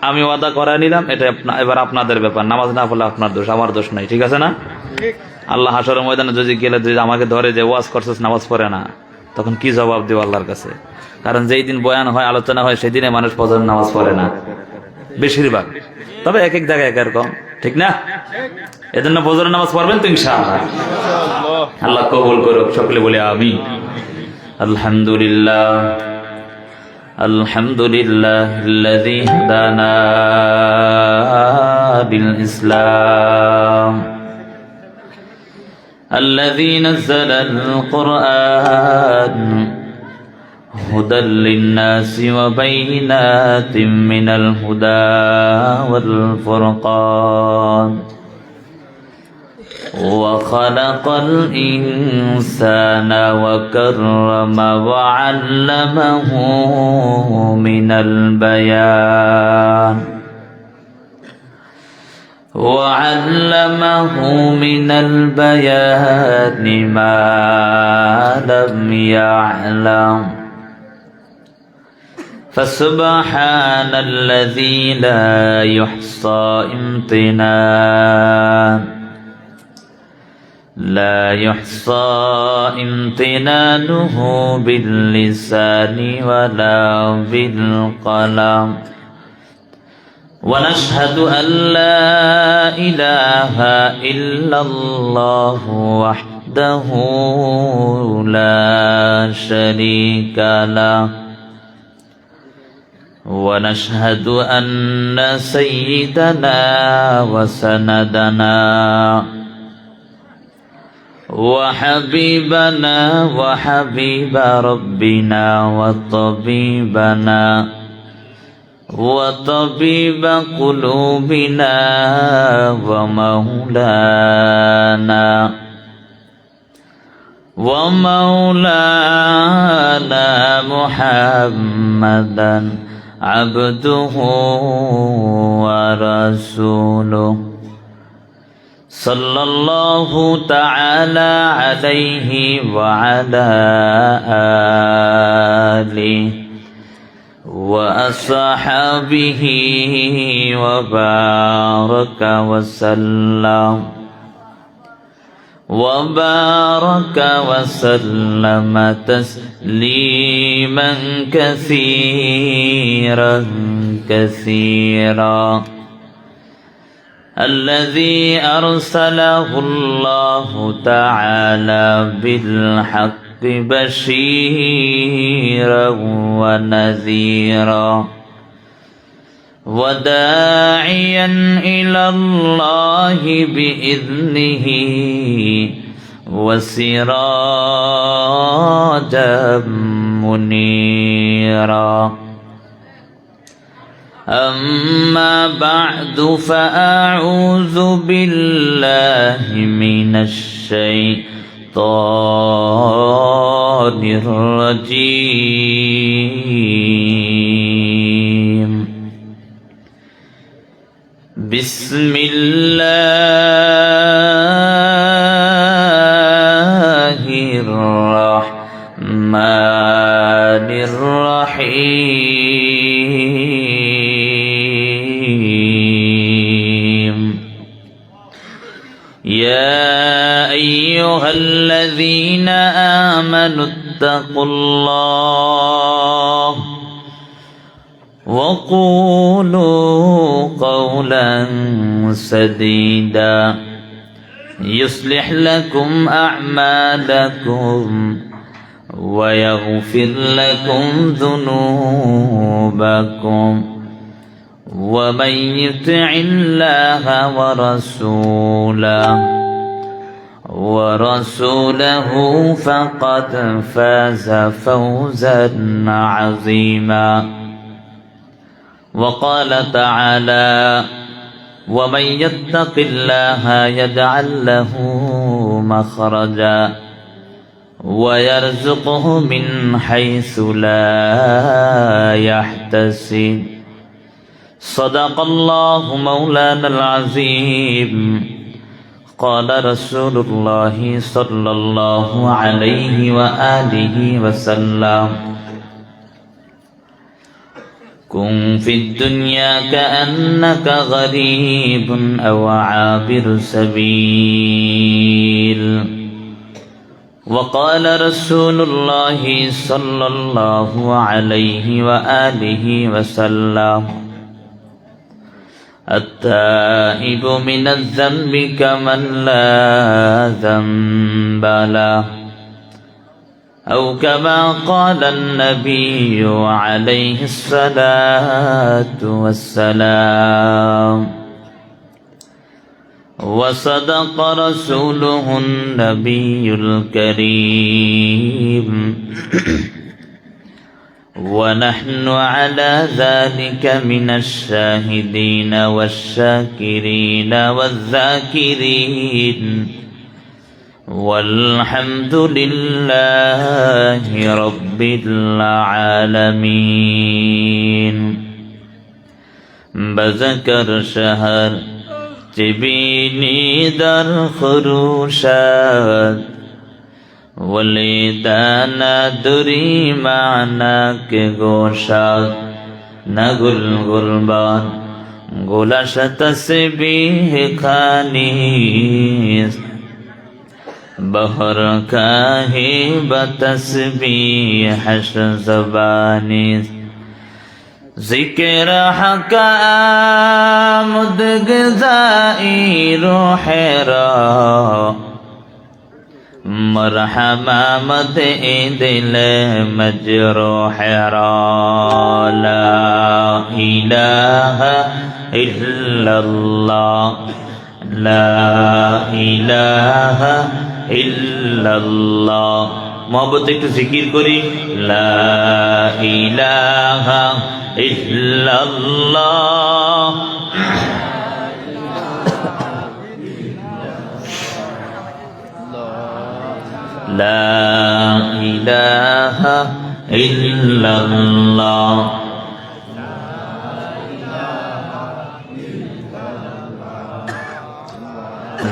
আমি ওয়াদা করায় নিলাম, এটা এবার আপনাদের ব্যাপার। নামাজ না পড়লে আপনার দোষ, আমার দোষ নাই, ঠিক আছে না? আল্লাহ হাসরের ময়দানে যদি গেলে যদি আমাকে ধরে যে ওয়াজ করছিস নামাজ পড়ে না, তখন কি জবাব দিব আল্লাহর কাছে? কারণ যেই দিন বয়ান হয়, আলোচনা হয়, সেই দিনে মানুষ ফজর নামাজ পড়ে না বেশিরভাগ, তবে এক এক জায়গায় এক রকম, ঠিক না? এজন্য ফজর নামাজ পড়বেন তো ইনশাআল্লাহ। আল্লাহ কবুল করুক, সকলে বলে আমিন। আলহামদুলিল্লাহ আলহামদুলিল্লাহিল্লাযী হাদানা বিল ইসলাম الذي نزل القرآن هدى للناس وبينات من الهدى والفرقان وخلق الإنسان وكرم وعلمه من البيان من البيان ما لم يعلم فسبحان الذي لا يحصى امتنانه باللسان ولا بالقلم ونشهد أن لا إله إلا الله وحده لا شريك له ونشهد أن سيدنا وسندنا وحبيبنا وحبيب ربنا وطبيب قلوبنا ومولانا محمدا عبده ورسوله صلى الله تعالى عليه وعلى آله وأصحابه وبارك وسلم تسليما كثيرا الذي أرسله الله تعالى بالحق بشيرا ونذيرا وداعيا إلى الله بإذنه وسراجا منيرا أما بعد فأعوذ بالله من الشيطان الرجيم بسم الله الرحمن الرحيم يا أيها الذين آمنوا اتقوا الله وقولوا قولا سديدا يصلح لكم أعمالكم ويغفر لكم ذنوبكم ومن يطع الله ورسوله فقد فاز فوزا عظيما وقال تعالى ومن يتق الله يجعل له مخرجا ويرزقه من حيث لا يحتسب صدق الله مولانا العظيم قال رسول الله صلى الله عليه وآله وسلم كن في الدنيا كأنك غريب أو عابر سبيل. وقال رسول الله صلى الله عليه وآله وسلم: التائب من الذنب كمن لا ذنب له، أو كما قال النبي عليه الصلاة والسلام. وصدق رسوله النبي الكريم ونحن على ذلك من الشاهدين والشاكرين والذاكرين والحمد لله رب العالمين. بذكر شهر جبيني در خروشات ولدانا دری معناك گوشات نگل گلبان گلش تسبیح خانیست بہر کاہی بتسبیحش زبانیست ذکر حق آمد غذائی روح را مرحمہ مد دل مجروح را لا الہ الا اللہ لا الہ الا اللہ. محبت একটু জিকির করি লা ইলাহা ইল্লাল্লাহ লা ইলাহা ইল্লাল্লাহ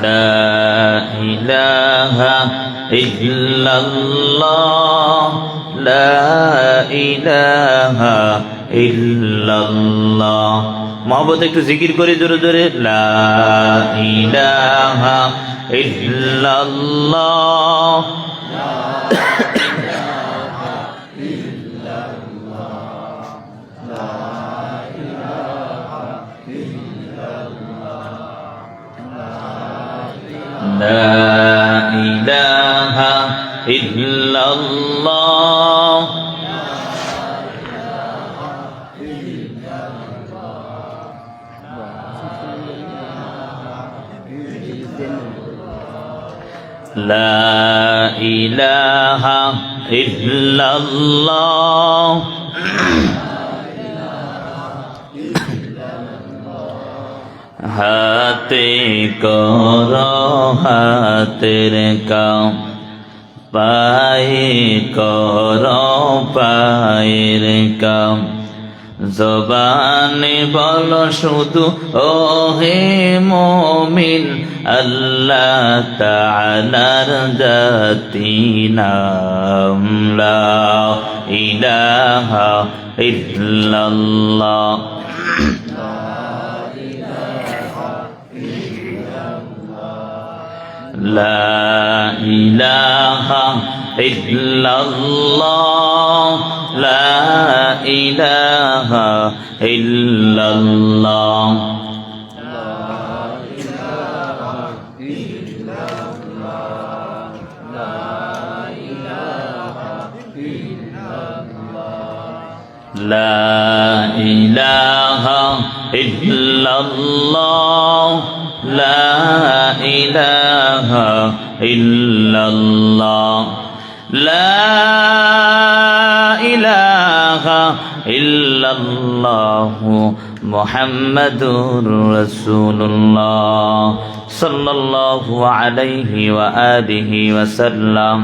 লা ইলাহা ইল্লাল্লাহ লা ইলাহা ইল্লাল্লাহ. মহব্বত একটু জিকির করে জোরে জোরে লা ইলাহা ইল্লাল্লাহ لا إله إلا الله لا إله إلا الله হাতে কর হাতের কাম পায়ে কর পায়ের কাম জবানে বল শুধু ও হে মুমিন আল্লাহ তাআলার জাতি নাম লা ইলাহা ইল্লাল্লাহ لا إله إلا الله لا إله إلا الله لا إله إلا الله لا إله إلا الله لا إله إلا الله محمد رسول الله صلى الله عليه وآله وسلم.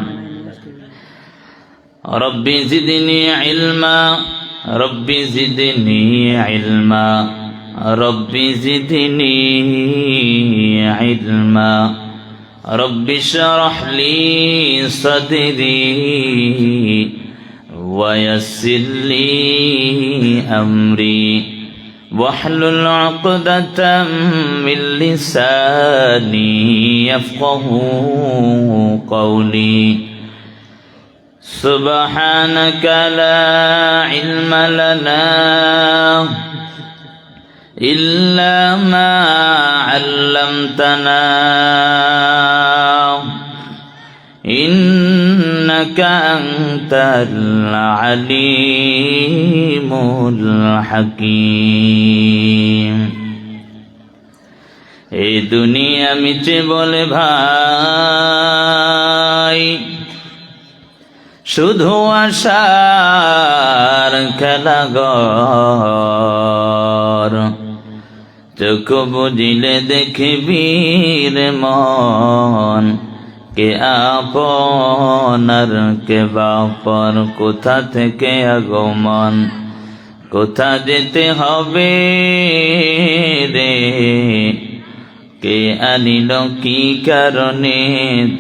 ربي زدني علما ربي زدني علما ربي زدني علما ربي اشرح لي صدري ويسر لي أمري واحلل عقدة من لساني يفقه قولي سبحانك لا علم لنا إلا ما علمتنا إنك أنت العليم الحكيم এই দুনিয়া মিছে বলে ভাই শুধু আশার খেলাঘর চোখ বুঝিলে দেখবি রে মন কে আপন আর কে বাপর কোথা থেকে আগমন কোথা যেতে হবে রে কে আনিল কি কারণে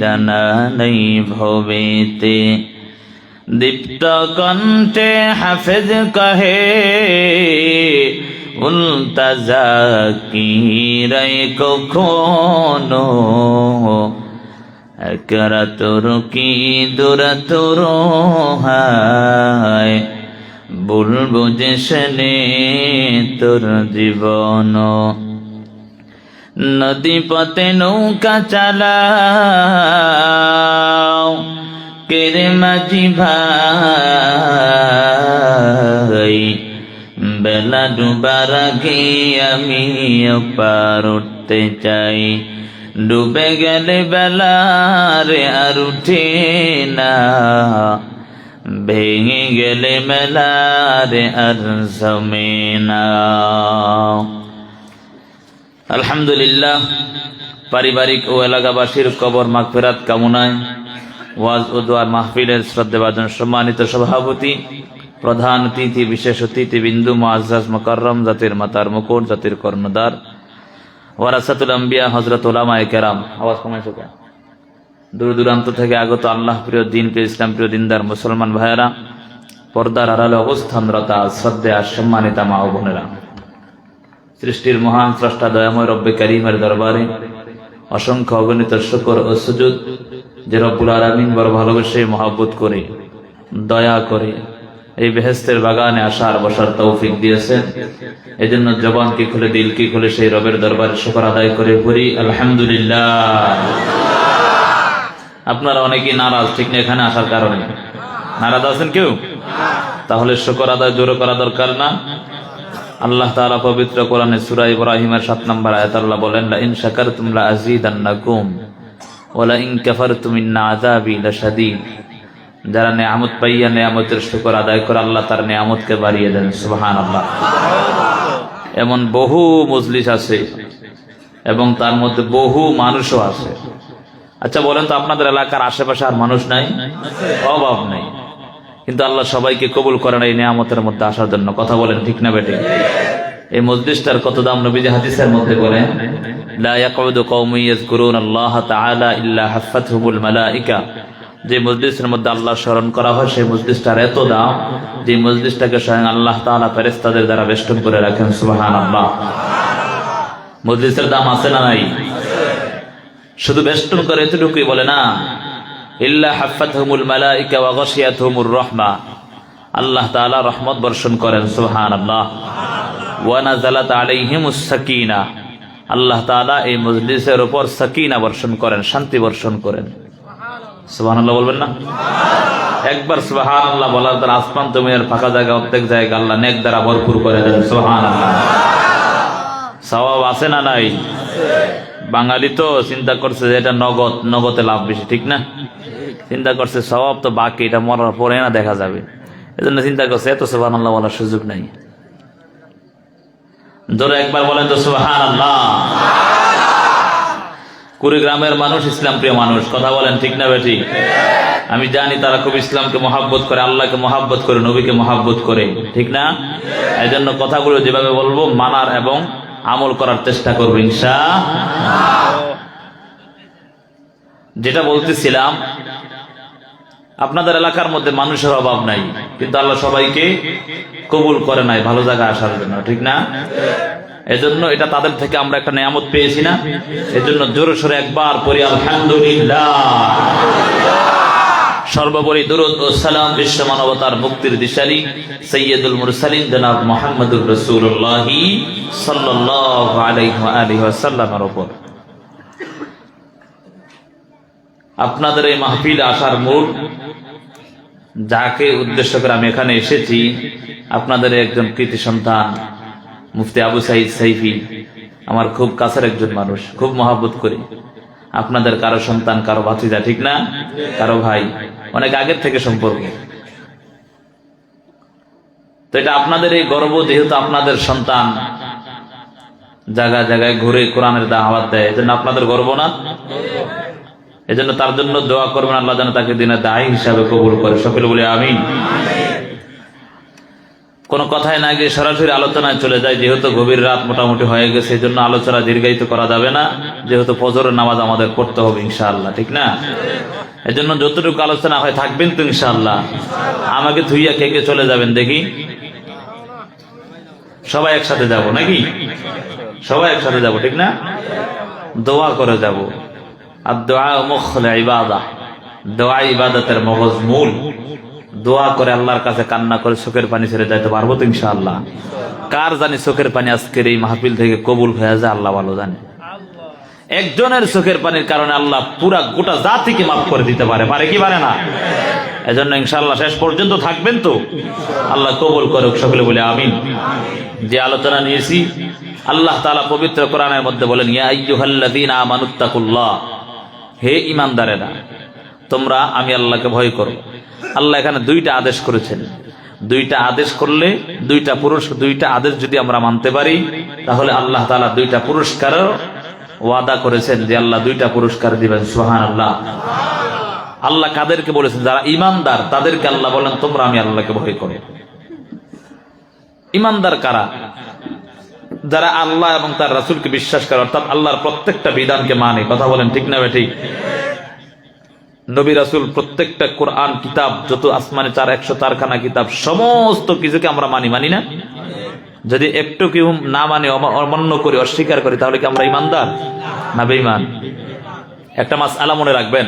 জানা নেই ভবেতে দীপ্ত কণ্ঠে হাফেজ কহে উল্টা জাকিরাই কখনো একরা তোর কি দূরা তোর হায় বলবো যে শনে তোর জীবন নদী পথে নৌকা চালাও কেরে মাঝি ভাই বেলা ডুবার আগে আমি পার উঠতে চাই ডুবে গেলে বেলা রে আর উঠে না ভেঙে গেলে মেলা রে আর জমে না আলহামদুলিল্লাহ পারিবারিক ও এলাকাবাসীর কবর মাগফিরাত কামনায় ওয়াজ ও দোয়ার মাহফিলের শ্রদ্ধেভাজন সম্মানিত সভাপতি প্রধান অতিথি বিশেষ অতিথি বিন্দু মুআজ্জাজ মুকাররম জাতির মাতার মুকুট জাতির কর্ণধার ওয়ারাসাতুল আম্বিয়া হযরত উলামায়ে কেরাম আওয়াজ কমাইছো কেন দূর দূরান্ত থেকে আগত আল্লাহ প্রিয় দিন প্রিয় ইসলাম প্রিয় দিনদার মুসলমান ভাইয়েরা পর্দার আড়ালে অবস্থানরত শ্রদ্ধেয় সম্মানিত মা ও বোনেরা সৃষ্টির মহান স্রষ্টা দয়াময় রব্বে কারীমের দরবারে অসংখ্য অগণিত শুকর ও সুজুদ যে রব্বুল আলামিন বড় ভালোবেসে মহব্বত করে দয়া করে এই বেহেশতের বাগানে আসার বসার তৌফিক দিয়েছেন এজন্য জবানকে খুলে দিলকে খুলে সেই রবের দরবারে শুকর আদায় করে পড়ি আলহামদুলিল্লাহ। আপনারা অনেকেই নারাজ ঠিক না এখানে আসার কারণে নারাজ আছেন কেউ? তাহলে শুকর আদায় জোরে করা দরকার না? আল্লাহ তাআলা পবিত্র কোরআনে সূরা ইব্রাহিমের 7 নম্বর আয়াত আল্লাহ বলেন লা ইন শাকারতুম লা আযীদান্নাকুম ওয়া লা ইন কাফারতুম ইন্না আযাবি লাশাদীদ। যারা নেয়ামত পাইয়া নেয়ামতের শুকর আদায় করে আল্লাহ তার নেয়ামতকে বাড়িয়ে দেন সুবহানাল্লাহ। এমন বহু মজলিস আছে এবং তার মধ্যে বহু মানুষও আছে। আচ্ছা বলেন তো আপনাদের এলাকার আশেপাশে আর মানুষ নাই? অভাব নাই, কিন্তু আল্লাহ সবাইকে কবুল করেন এই নিয়ামতের মধ্যে আসার জন্য। কথা বলেন ঠিক না বেঠিক? এই মজলিসটার কত দাম নবীজি হাদিসের মধ্যে বলেন লা ইয়াকুদু কওমুন ইয়াযকুরুনাল্লাহ তাআলা ইল্লা হাফাতহুমুল মালায়েকা। যে মজলিসের মধ্যে আল্লাহ স্মরণ করা হয় সেই মজলিসটার এত দাম যে মজলিসটাকে স্বয়ং আল্লাহ তাআলা ফেরেশতাদের দ্বারা বেষ্টন করে রাখেন সুবহানাল্লাহ। মজলিসের দাম আছে না নাই? শুধু বেষ্টন করে এতটুকুই বলে না, ইল্লা হাফাতহুমুল মালায়েকা ওয়া গাশিয়াতহুমুর রাহমা। আল্লাহ তাআলা রহমত বর্ষণ করেন সুবহানাল্লাহ। ওয়া নাযালাত আলাইহিমুস সাকিনা। আল্লাহ তাআলা এই মজলিসের উপর সাকিনা বর্ষণ করেন, শান্তি বর্ষণ করেন। সুবহানাল্লাহ বলবেন না? একবার সুবহানাল্লাহ বলার দ্বারা আসমান জমিনের ফাঁকা জায়গা প্রত্যেক জায়গা আল্লাহ নেক দ্বারা ভরপুর করে দেন সুবহানাল্লাহ। সওয়াব আছে না নাই? বাঙালি তো চিন্তা করছে যে এটা নগদ, নগদে লাভ বেশি, ঠিক না? চিন্তা করছে সওয়াব তো বাকি, এটা মরার পরে না দেখা যাবে, এজন্য চিন্তা করছে এত সুবহানাল্লাহ বলার সুযোগ নাই। জোরে একবার বলেন তো সুবহানাল্লাহ। কুড়িগ্রামের মানুষ ইসলাম প্রিয় মানুষ, কথা বলেন ঠিক না বেঠিক? আমি জানি তারা খুব ইসলামকে মহাব্বত করে, আল্লাহকে মহাব্বত করে, নবীকে মহাব্বত করে, ঠিক না? এই জন্য কথাগুলো যেভাবে বলবো মানার এবং আমল করার চেষ্টা করবো ইনশাআল্লাহ। যেটা বলতেছিলাম আপনাদের এলাকার মধ্যে মানুষের অভাব নাই, কিন্তু আল্লাহ সবাইকে কবুল করে নাই ভালো জায়গায় আসার জন্য, ঠিক না? এজন্য এটা তাদের থেকে আমরা একটা নিয়ামত পেয়েছি না? এজন্য জোরে সোরে একবার পড়ি আলহামদুলিল্লাহ। সর্বোপরি দুরূদ ও সালাম বিশ্ব মানবতার মুক্তির দিশারি সাইয়্যিদুল মুরসালিন জনাব মুহাম্মদুর রাসূলুল্লাহ সাল্লাল্লাহু আলাইহি ওয়া আলিহি ওয়াসাল্লামের উপর। আপনাদের এই মাহফিল আসার মূল, যাকে উদ্দেশ্য করে আমি এখানে এসেছি, আপনাদের একজন কৃতি সন্তান মুফতি আবু সাঈদ সাইফি, আমার খুব কাছের একজন মানুষ, খুব মহব্বত করি। আপনাদের কারো সন্তান, কারো ভাতিজা, ঠিক না? কারো ভাই, অনেক আগের থেকে সম্পর্ক। তো এটা আপনাদের এই গর্ব, যেহেতু আপনাদের সন্তান জায়গায় জায়গায় ঘুরে কোরআনের দাওয়াত দেয়, এজন্য আপনাদের গর্ব না? এজন্য তার জন্য দোয়া করবেন, আল্লাহ যেন তাকে দিনের দায়ী হিসাবে কবুল করে। সকলে বলে আমিন। কোনো কথায় না গিয়ে সরাসরি আলোচনায় চলে যায়, যেহেতু গভীর রাত মোটামুটি হয়ে গেছে, এই জন্য আলোচনা দীর্ঘায়িত করা যাবে না, যেহেতু ফজরের নামাজ আমাদের পড়তে হবে ইনশাআল্লাহ, ঠিক না? এই জন্য যতটুকু আলোচনা হয় থাকবেন তো ইনশাআল্লাহ। আমাকে ধুইয়া কে কে চলে যাবেন দেখি? সবাই একসাথে যাব নাকি? সবাই একসাথে যাব, ঠিক না? দোয়া করে যাব। আর দোয়া মুখল ইবাদাহ, দোয়া ইবাদতের মগজ মূল। দোয়া করে আল্লাহর কাছে কান্না করে চোখের পানি ছেড়ে যাইতে পারবো তো ইনশাআল্লাহ? কার জানি চোখের পানি আজকের এই মাহফিল থেকে কবুল হয়ে যায়, আল্লাহ ভালো জানে। একজনের চোখের পানির কারণে আল্লাহ পুরা গোটা জাতিকে মাফ করে দিতে পারে, পারে কি পারে না? এজন্য ইনশাআল্লাহ শেষ পর্যন্ত থাকবেন তো, আল্লাহ কবুল করুক। সকলে বলে আমিন। যে আলোচনা নিয়েছি, আল্লাহ তাআলা পবিত্র কোরআনের মধ্যে বলেন, ইয়া আইয়ুহাল্লাযীনা আমানুত্তাকুল্লাহ, হে ঈমানদারেরা তোমরা আমি আল্লাহকে ভয় করো। আল্লাহ এখানে দুইটা আদেশ করেছেন। দুইটা আদেশ করলে, দুইটা আদেশ যদি আমরা মানতে পারি, তাহলে আল্লাহ তাআলা দুইটা পুরস্কারের ওয়াদা করেছেন, যে আল্লাহ দুইটা পুরস্কার দিবেন। সুবহানাল্লাহ। আল্লাহ কাদেরকে বলেছেন? যারা ঈমানদার, তাদেরকে আল্লাহ বলেন তোমরা আমি আল্লাহকে ভয় করো। ঈমানদার কারা? যারা আল্লাহ এবং তার রাসূলকে বিশ্বাস করে, অর্থাৎ আল্লাহর প্রত্যেকটা বিধানকে মানে। কথা বলেন ঠিক না ঠিক? নবী রাসূল প্রত্যেকটা কোরআন কিতাব, যত আসমানে 104খানা কিতাব, সমস্ত কিছুকে আমরা মানি না? যদি একটু কেউ না মানে, অমান্য করি, অস্বীকার করি, তাহলে কি আমরা ঈমানদার না বেঈমান? একটা মাসআলা মনে রাখবেন,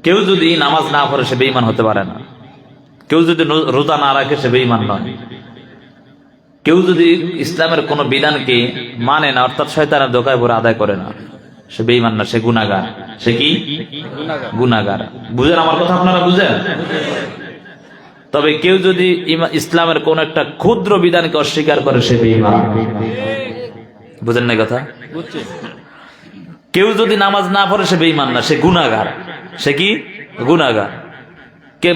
কেউ যদি নামাজ না পড়ে সে বেঈমান হতে পারে না। কেউ যদি রোজা না রাখে সে বেঈমান নয়। কেউ যদি ইসলামের কোন বিধানকে মানে না, অর্থাৎ শয়তানের ধোঁকায় পড়ে আদায় করে না, সে বেঈমান না, সে গুনাহগার। সে কি? গুনাহগার। বুঝেন আমার কথা? আপনারা বুঝেন? তবে কেউ যদি ইসলামের কোন একটা ক্ষুদ্র বিধানকে অস্বীকার করে, সে বেঈমান। বুঝেন না কথা? কেউ যদি নামাজ না পড়ে সে বেঈমান না, সে গুনাহগার। সে কি? গুনাহগার। কে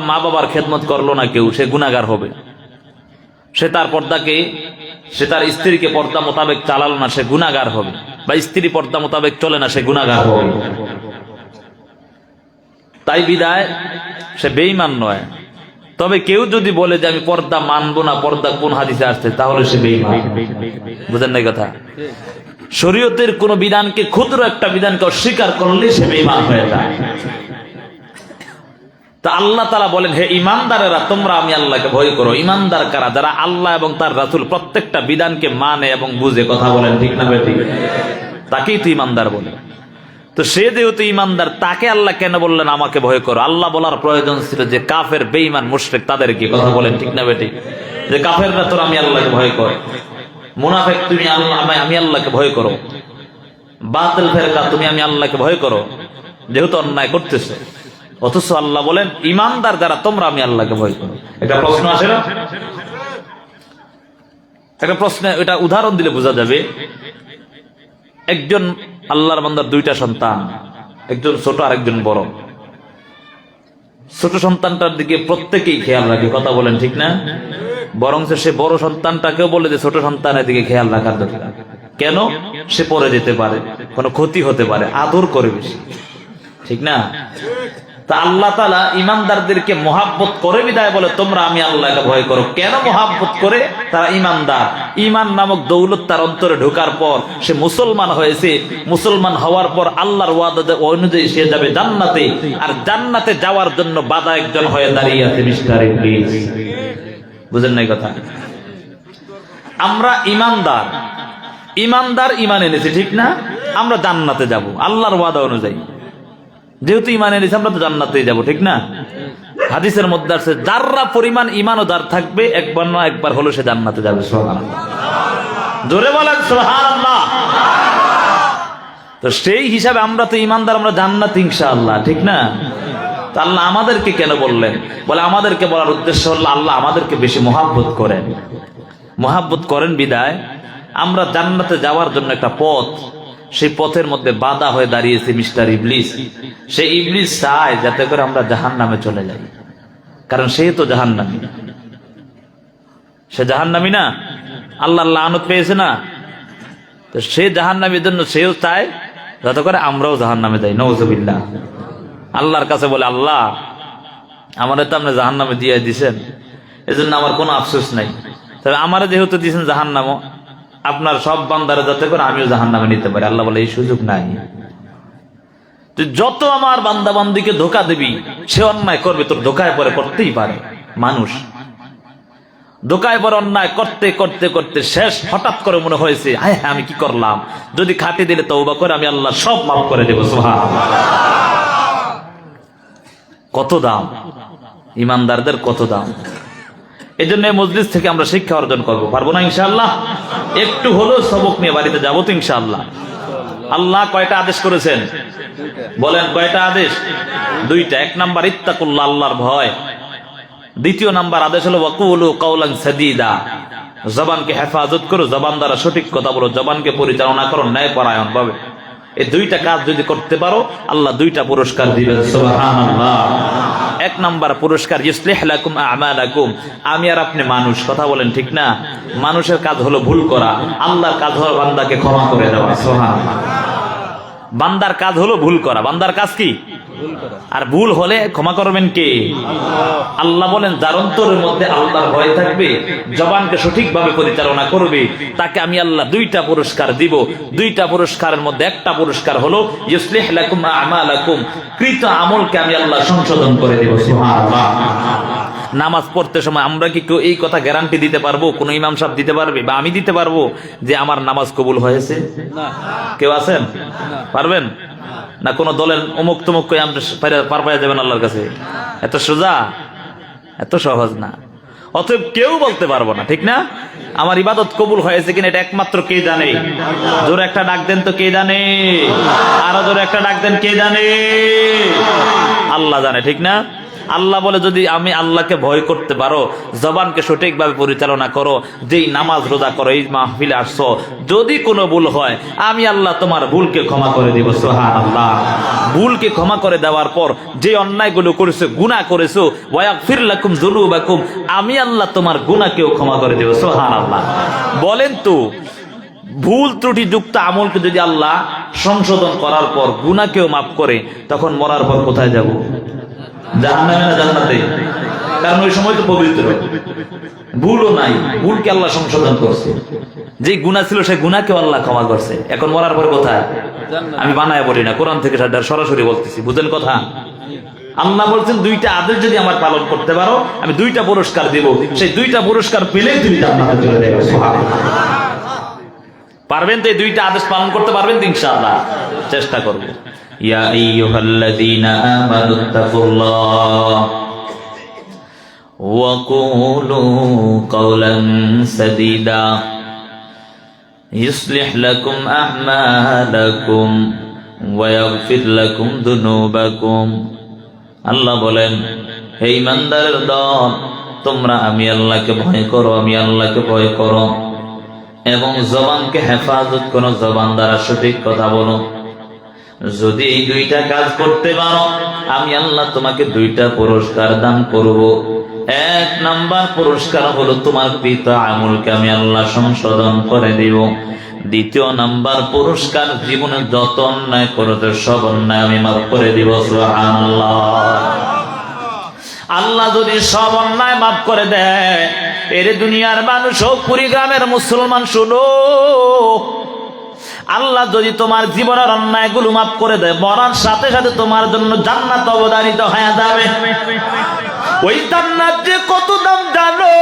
মা বাবার খেদমত করলো না কেউ, সে গুনাহগার হবে। সে তার পর্দাকে, সে তার স্ত্রীকে পর্দা মোতাবেক চালালো না, সে গুনাহগার হবে। বা স্ত্রী পর্দা মোতাবেক চলে না, সে গুনাহগার হবে। তাই বিদায় সে বেঈমান নয়। তবে কেউ যদি বলে যে আমি পর্দা মানবো না, পর্দা কোন হাদিসে আসছে, তাহলে সে বেঈমান। বুঝেন না কথা? শরীয়তের কোন বিধানকে, ক্ষুদ্র একটা বিধানকে অস্বীকার করলে সে বেঈমান হয়ে যায়। তা আল্লাহ তাআলা বলেন, হে ঈমানদারেরা তোমরা আমি আল্লাহকে ভয় করো। ঈমানদার কারা? যারা আল্লাহ এবং তার রাসূল প্রত্যেকটা বিধানকে মানে এবং বুঝে। কথা বলেন ঠিক না ঠিক? তাকেই তো ঈমানদার বলে। তো সে যেহেতু ঈমানদার, তাকে আল্লাহ কেন বললেন আমাকে ভয় করো? আল্লাহ বলার প্রয়োজন ছিল যে কাফের, বেঈমান, মুশরিক তাদেরকে। কথা বলেন ঠিক না ঠিক? যে কাফেররা তোরা আমি আল্লাহকে ভয় কর, মুনাফিক তুমি আমি আল্লাহকে ভয় করো, বাতিল ফেরকা তুমি আমি আল্লাহকে ভয় করো, যেহেতু অন্যায় করতেছে। অথচ আল্লাহ বলেন ঈমানদার যারা তোমরা আমি আল্লাহকে ভয় করো। এটা প্রশ্ন আসে না? একটা প্রশ্ন, এটা উদাহরণ দিলে বোঝা যাবে। একজন আল্লাহর বান্দার দুইটা সন্তান, একজন ছোট আর একজন বড়। ছোট সন্তানটার দিকে প্রত্যেকেই খেয়াল রাখে। কথা বলেন ঠিক না? বরং সে বড় সন্তানটাকেও বলে যে ছোট সন্তানের দিকে খেয়াল রাখার দরকার। কেন? সে পড়ে যেতে পারে, কোনো ক্ষতি হতে পারে, আদর করে বেশি, ঠিক না? তা আল্লাহ তাআলা ইমানদারদেরকে মহাব্বত করে বিদায় বলে তোমরা আমি আল্লাহকে ভয় করো। কেন মহাব্বত করে? তারা ইমানদার। ঈমান নামক দৌলত তার অন্তরে ঢোকার পর সে মুসলমান হয়েছে। মুসলমান হওয়ার পর আল্লাহর ওয়াদা অনুযায়ী সে যাবে জান্নাতে, আর জান্নাতে যাওয়ার জন্য বাধা একজন হয়ে দাঁড়িয়ে আছে মিস্টার ইবলিস। বুঝেন নাই কথা? আমরা ইমানদার, ইমানদার ইমান এনেছি, ঠিক না? আমরা জান্নাতে যাব আল্লাহর ওয়াদা অনুযায়ী। যেহেতু ইমান এনেছি আমরা তো জান্নাতেই যাব, ঠিক না? হাদিসের মধ্যে আছে যাররা পরিমাণ ইমানও যার থাকবে একবার না একবার হলো সে জান্নাতে যাবে। সুবহানাল্লাহ, জোরে বলেন সুবহানাল্লাহ। তো সেই হিসাবে আমরা তো ইমানদার, আমরা জান্নাত ইনশাআল্লাহ, ঠিক না? তা আল্লাহ আমাদেরকে কেন বললেন? বলে আমাদেরকে বলার উদ্দেশ্য হলো আল্লাহ আমাদেরকে বেশি মহাব্বত করেন। মহাব্বত করেন বিদায় আমরা জান্নাতে যাওয়ার জন্য একটা পথ, সেই পথের মধ্যে বাধা হয়ে দাঁড়িয়েছে মিস্টার ইবলিস। সেই ইবলিস চায় যাতে করে আমরা জাহান্নামে চলে যাই, কারণ সে তো জাহান্নামী। সে জাহান্নামী না, আল্লাহর লানত পেয়েছে না, তো সে জাহান্নামীর জন্য সেও চায় যাতে করে আমরাও জাহান্নামে যাই। নাউযুবিল্লাহ। আল্লাহর কাছে বলে আল্লাহ আমারে তো আপনি জাহান্নামে দিয়ে দিয়েছেন, এজন্য আমার কোনো আফসোস নাই। তবে আমারে যেহেতু দিয়েছেন জাহান্নামও, আপনার সব বান্দারে যাতে করে আমিও জাহান্নামে নিতে পারি। আল্লাহ বলে এই সুযোগ নাই। তুই যত আমার বান্দা বান্দিকে ধোকা দিবি, সে অন্যায় করবে, তোর ধোকায় পরে করতেই পারে। মানুষ ধোকায় পরে অন্যায় করতে করতে করতে শেষ হঠাৎ করে মনে হয়েছে হ্যাঁ আমি কি করলাম, যদি খাটি দিলে তওবা করে আমি আল্লাহ সব মাফ করে দেব। সুবহানাল্লাহ। কত দাম ইমানদারদের, কত দাম। এই জন্য মজলিস থেকে আমরা শিক্ষা অর্জন করবো, পারবো না ইনশাআল্লাহ? একটু হলেও সবক নিয়ে বাড়িতে যাবো তো ইনশাআল্লাহ। আল্লাহ কয়টা আদেশ করেছেন বলেন? কয়টা আদেশ? দুইটা। এক নাম্বার ইত্তাকুল্লাহ, আল্লাহর ভয়। দ্বিতীয় নাম্বার আদেশ হলো ওয়াকুলু কাওলান সাদীদা, জবানকে হেফাজত করো, জবান দ্বারা সঠিক কথা বলো, জবানকে পরিচালনা করো ন্যায়পরায়ণ ভাবে। এই দুইটা কাজ যদি করতে পারো আল্লাহ দুইটা পুরস্কার দিবেন। সুবহানাল্লাহ। এক নাম্বার পুরস্কার ইউসলিহ লাকুম আ'মালাকুম, আমি আর আপনি মানুষ, কথা বলেন ঠিক না? মানুষের কাজ হলো ভুল করা, আল্লাহর কাজ হলো বান্দাকে ক্ষমা করে দেওয়া। সুবহানাল্লাহ। বান্দার কাজ হলো ভুল করা, বান্দার কাজ কি? আর ভুল হলে ক্ষমা করবেন কে? আল্লাহ বলেন যার অন্তরের মধ্যে আল্লাহর ভয় থাকবে, জবানকে সঠিকভাবে পরিচালনা করবে, তাকে আমি আল্লাহ দুইটা পুরস্কার দিব। দুইটা পুরস্কারের মধ্যে একটা পুরস্কার হলো ইউসলিহ লাকুম আ'মালাকুম, কৃত আমলকে আমি আল্লাহ সংশোধন করে দেব। সুবহানাল্লাহ। নামাজ পড়তে সময় আমরা কি কেউ এই কথা গ্যারান্টি দিতে পারবো? কোন ইমাম সাহেব দিতে পারবে বা আমি দিতে পারবো যে আমার নামাজ কবুল হয়েছে? কেউ আছেন? পারবেন না? কোন দলের অমুক তমুক পার পাওয়া যাবেন আল্লাহর কাছে? এত সোজা, এত সহজ না। অতএব কেউ বলতে পারবো না, ঠিক না? আমার ইবাদত কবুল হয়েছে কিনা এটা একমাত্র কে জানে? জোরে একটা ডাক দেন তো, কে জানে? আরো জোরে একটা ডাক দেন, কে জানে? আল্লাহ জানে, ঠিক না? আল্লাহ বলে যদি আমি আল্লাহকে ভয় করতে পারো, জবানকে সঠিকভাবে পরিচালনা করো, যেই নামাজ রোজা করো, এই মাহফিলে আসছো, যদি কোনো ভুল হয় আমি আল্লাহ তোমার ভুলকে ক্ষমা করে দিব। সুবহানাল্লাহ। ভুলকে ক্ষমা করে দেওয়ার পর যে অন্যায়গুলো করেছো, গুনাহ করেছো, ওয়াগফির লাকুম যুনুবাকুম, আমি আল্লাহ তোমার গুনাহকেও ক্ষমা করে দেব। সুবহানাল্লাহ। বলেন তো, ভুল ত্রুটি যুক্ত আমলকে যদি আল্লাহ সংশোধন করার পর গুনাহকেও মাফ করে, তখন মরার পর কোথায় যাব? জাহান্নামে না জান্নাতে? কারণ ওই সময় তো পবিত্র, ভুলও নাই, ভুলকে আল্লাহ সংশোধন করছে। যে গুনাহ ছিল সেই গুনাহকেও আল্লাহ ক্ষমা করছে। এখন মরার পর কোথায়? আমি বানায় বলি না, কোরআন থেকে সরাসরি বলতেছি, বুঝেন কথা? আল্লাহ বলছেন দুইটা আদেশ যদি আমার পালন করতে পারো আমি দুইটা পুরস্কার দিব, সেই দুইটা পুরস্কার পেলেই তুমি জান্নাতে চলে যাবে। সুবহানাল্লাহ। পারবেন তো? এই দুইটা আদেশ পালন করতে পারবেন তো ইনশাআল্লাহ? চেষ্টা করব। ইয়া আইয়ুহাল্লাযীনা আমানুত্তাকুল্লাহ ওয়া কুলু কাওলান সাদীদা ইউসলিহ লাকুম আ'মালাকুম ওয়া ইয়াগফির লাকুম যুনুবাকুম। আল্লাহ বলেন, হে ঈমানদারের দল, তোমরা আমি আল্লাহকে ভয় করো, আমি আল্লাহকে ভয় করো এবং জবানকে হেফাজত করো, জবান দ্বারা সঠিক কথা বলো। যদি এই দুইটা কাজ করতে পারো আমি আল্লাহ তোমাকে দুইটা পুরস্কার দান করব। এক নাম্বার পুরস্কার হলো তোমার কৃত আমলকে আমি আল্লাহ সংশোধন করে দিব। দ্বিতীয় নাম্বার পুরস্কার, জীবনে যত অন্যায় করেছে সব অন্যায় আমি মাফ করে দিব। সুবহানাল্লাহ। আল্লাহ যদি সব অন্যায় মাফ করে দেয়, এর দুনিয়ার মানুষ হোক, কুড়িগ্রামের মুসলমান শুনো, আল্লাহ যদি তোমার জীবনের অন্যায়গুলো মাফ করে দেয়, মরার সাথে সাথে তোমার জন্য জান্নাত অবধারিত হয়ে যাবে। ওই জান্নাত যে কত দাম জানো?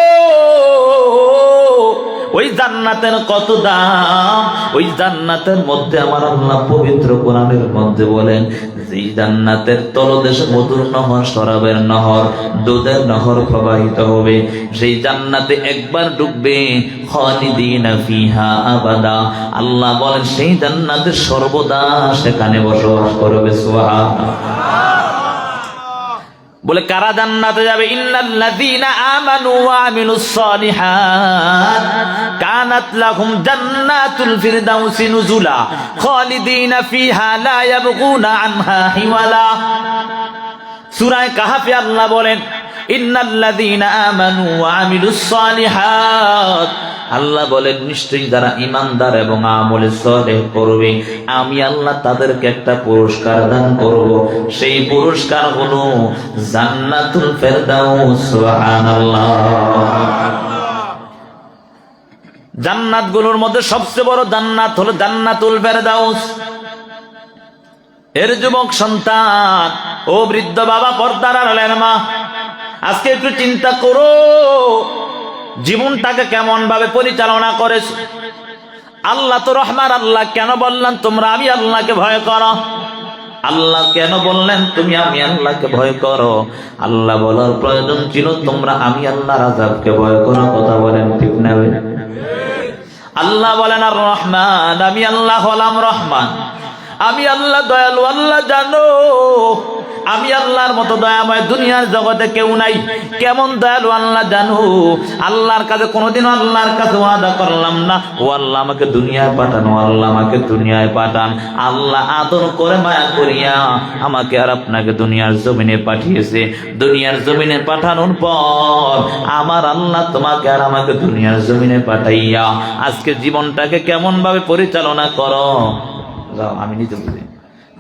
ওই জান্নাতের কত দাম? ওই জান্নাতের মধ্যে আমার আল্লাহ পবিত্র কোরআনের মধ্যে বলেন, যেই জান্নাতের তলদেশে মধুর নহর, শরাবের নহর, দুধের নহর প্রবাহিত হবে, সেই জান্নাতে একবার ডুববে, খালিদিনা ফিহা আবাদা। আল্লাহ বলেন সেই জান্নাতে সর্বদা সেখানে বসবাস করবে। সুবহানাল্লাহ। বলে কারা জান্নাতে যাবে? ইন্নাল্লাযীনা আমানু ওয়া আমিলুস সালিহাত কানাত লাহুম জান্নাতুল ফিরদাউসি নুজুলা খালিদিনা ফিহা লা ইয়াবগুনা আনহা হিওয়ালা। সূরা কাহফে আল্লাহ বলেন, ইন্নাল্লাযীনা আমানু ওয়া আমিলুস সালিহাত, আল্লাহ বলেন নিশ্চয়ই যারা ঈমানদার এবং আমলে সালেহ করবে, আমি আল্লাহ তাদেরকে একটা পুরস্কার দান করব। সেই পুরস্কার হলো জান্নাতুল ফেরদাউস। সুবহানাল্লাহ। জান্নাতগুলোর মধ্যে সবচেয়ে বড় জান্নাত হলো জান্নাতুল ফেরদাউস। এর যুবক সন্তান, ও বৃদ্ধ বাবা, পর্দার আড়ালের মা, আজকে একটু চিন্তা করো জীবনটাকে কেমন ভাবে পরিচালনা করেছ। আল্লাহ তো রহমান। আল্লাহ কেন বললেন তোমরা আমি আল্লাহকে ভয় করো? আল্লাহ কেন বললেন তুমি আমি আল্লাহকে ভয় করো? আল্লাহ বলার প্রয়োজন ছিল তোমরা আমি আল্লাহর আযাবকে ভয় করো। কথা বলেন ঠিক না? আল্লাহ বলেন আর রহমান, আমি আল্লাহ হলাম রহমান, আমি আল্লাহ দয়ালু। আল্লাহ জানো আমি আল্লাহর মতো দয়াময় দুনিয়ার জগতে কেউ নাই। কেমন দয়ালু আল্লাহ জানো। আল্লাহর কাছে কোনোদিনও আল্লাহর কাছে ওয়াদা করলাম না, ও আল্লাহ আমাকে দুনিয়ায় পাঠানো, আল্লাহ আমাকে দুনিয়ায় পাঠান। আল্লাহ আদর করে মায়া করিয়া আমাকে আর আপনাকে দুনিয়ার জমিনে পাঠিয়েছে। দুনিয়ার জমিনে পাঠানোর পর আমার আল্লাহ তোমাকে আর আমাকে দুনিয়ার জমিনে পাঠাইয়া আজকে জীবনটাকে কেমন ভাবে পরিচালনা করো, আমি নিজে বুঝি,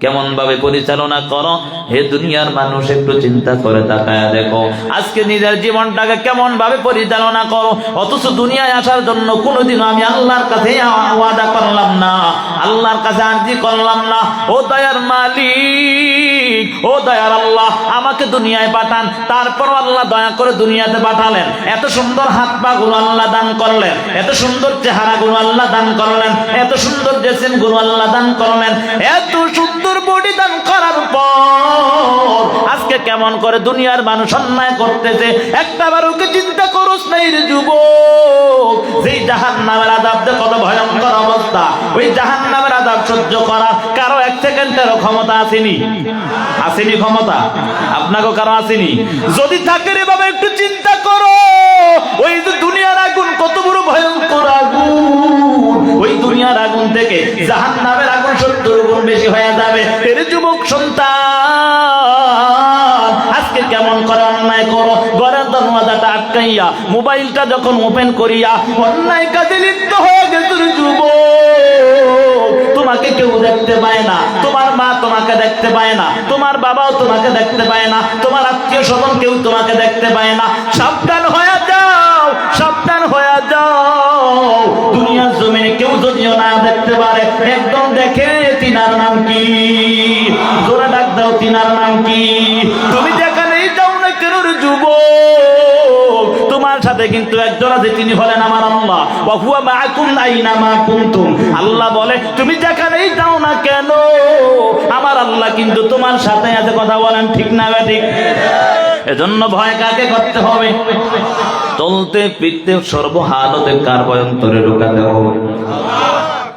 কেমন ভাবে পরিচালনা করো। হে দুনিয়ার মানুষ, একটু চিন্তা করে তাকায়া দেখো আজকে নিজের জীবনটাকে কেমন ভাবে পরিচালনা করো। অথচ দুনিয়ায় আসার জন্য কোনোদিনও আমি আল্লাহর কাছে ওয়াদা করলাম না, আল্লাহর কাছে আরজি করলাম না, ও দয়ার মালিক, ও দয়ার আল্লাহ আমাকে দুনিয়ায় পাঠান। তারপর আল্লাহ দয়া করে দুনিয়াতে পাঠালেন। এত সুন্দর হাত পা গুলো আল্লাহ দান করলেন, এত সুন্দর চেহারা গুলো আল্লাহ দান করলেন, এত সুন্দর জেসিম গুলো আল্লাহ দান করলেন, এত সুন্দর বডি দান করার পর আজকে কেমন করে দুনিয়ার মানুষ অন্যায় করতেছে একটাবার ওকে চিন্তা করোস নাই রে যুবক। যেই জাহান্নামের আযাব কত ভয়ঙ্কর অবস্থা, ওই জাহান্নামের আযাব সহ্য করা কারো এক সেকেন্ডেরও ক্ষমতা আসেনি। আসেনি ক্ষমতা? আপনাকে কারো আসেনি? যদি থাকে রে বাবা একটু চিন্তা করো, ওই যে দুনিয়ার আগুন কত বড় ভয়ঙ্কর আগুন, ওই দুনিয়ার আগুন থেকে জাহান্নামের আগুন 70 গুণ বেশি হয়ে যাবে। এর যুবক সন্তান আজকে কেমন করে অন্যায় করো। ঘরের দরওয়াজাটা আটকাইয়া মোবাইলটা যখন ওপেন করিয়া অন্যায় কাজে লিপ্ত হয়ে গেছে যুবক। তোমাকে কেউ দেখতে পায় না, তোমার মা তোমাকে দেখতে পায় না, তোমার বাবাও তোমাকে দেখতে পায় না, তোমার আত্মীয় স্বজন কেউ তোমাকে দেখতে পায় না। সাবধান হয়ে যাও, সাবধান হয়ে যাও। দুনিয়ার জমিনে কেউ যদিও না দেখতে পারে, একদম দেখে তিনার নাম কি? জোরে ডাক দাও, তিনার নাম কি? তুমি যেখানেই যাও না কেন রে যুবক, তোমার সাথে কিন্তু একজন আছে, তিনি হলেন আমার আল্লাহ। ওয়া হুয়া মাআকুম আইনা মা কুনতুম। আল্লাহ বলে তুমি যেখানেই যাও না কেন আমার আল্লাহ কিন্তু তোমার সাথে আছে। কথা বলেন ঠিক না ঠিক? এজন্য ভয় কাকে করতে হবে? চলতে ফিরতে সর্বহালতে কার ভয় অন্তরে ঢোকাতে হবে?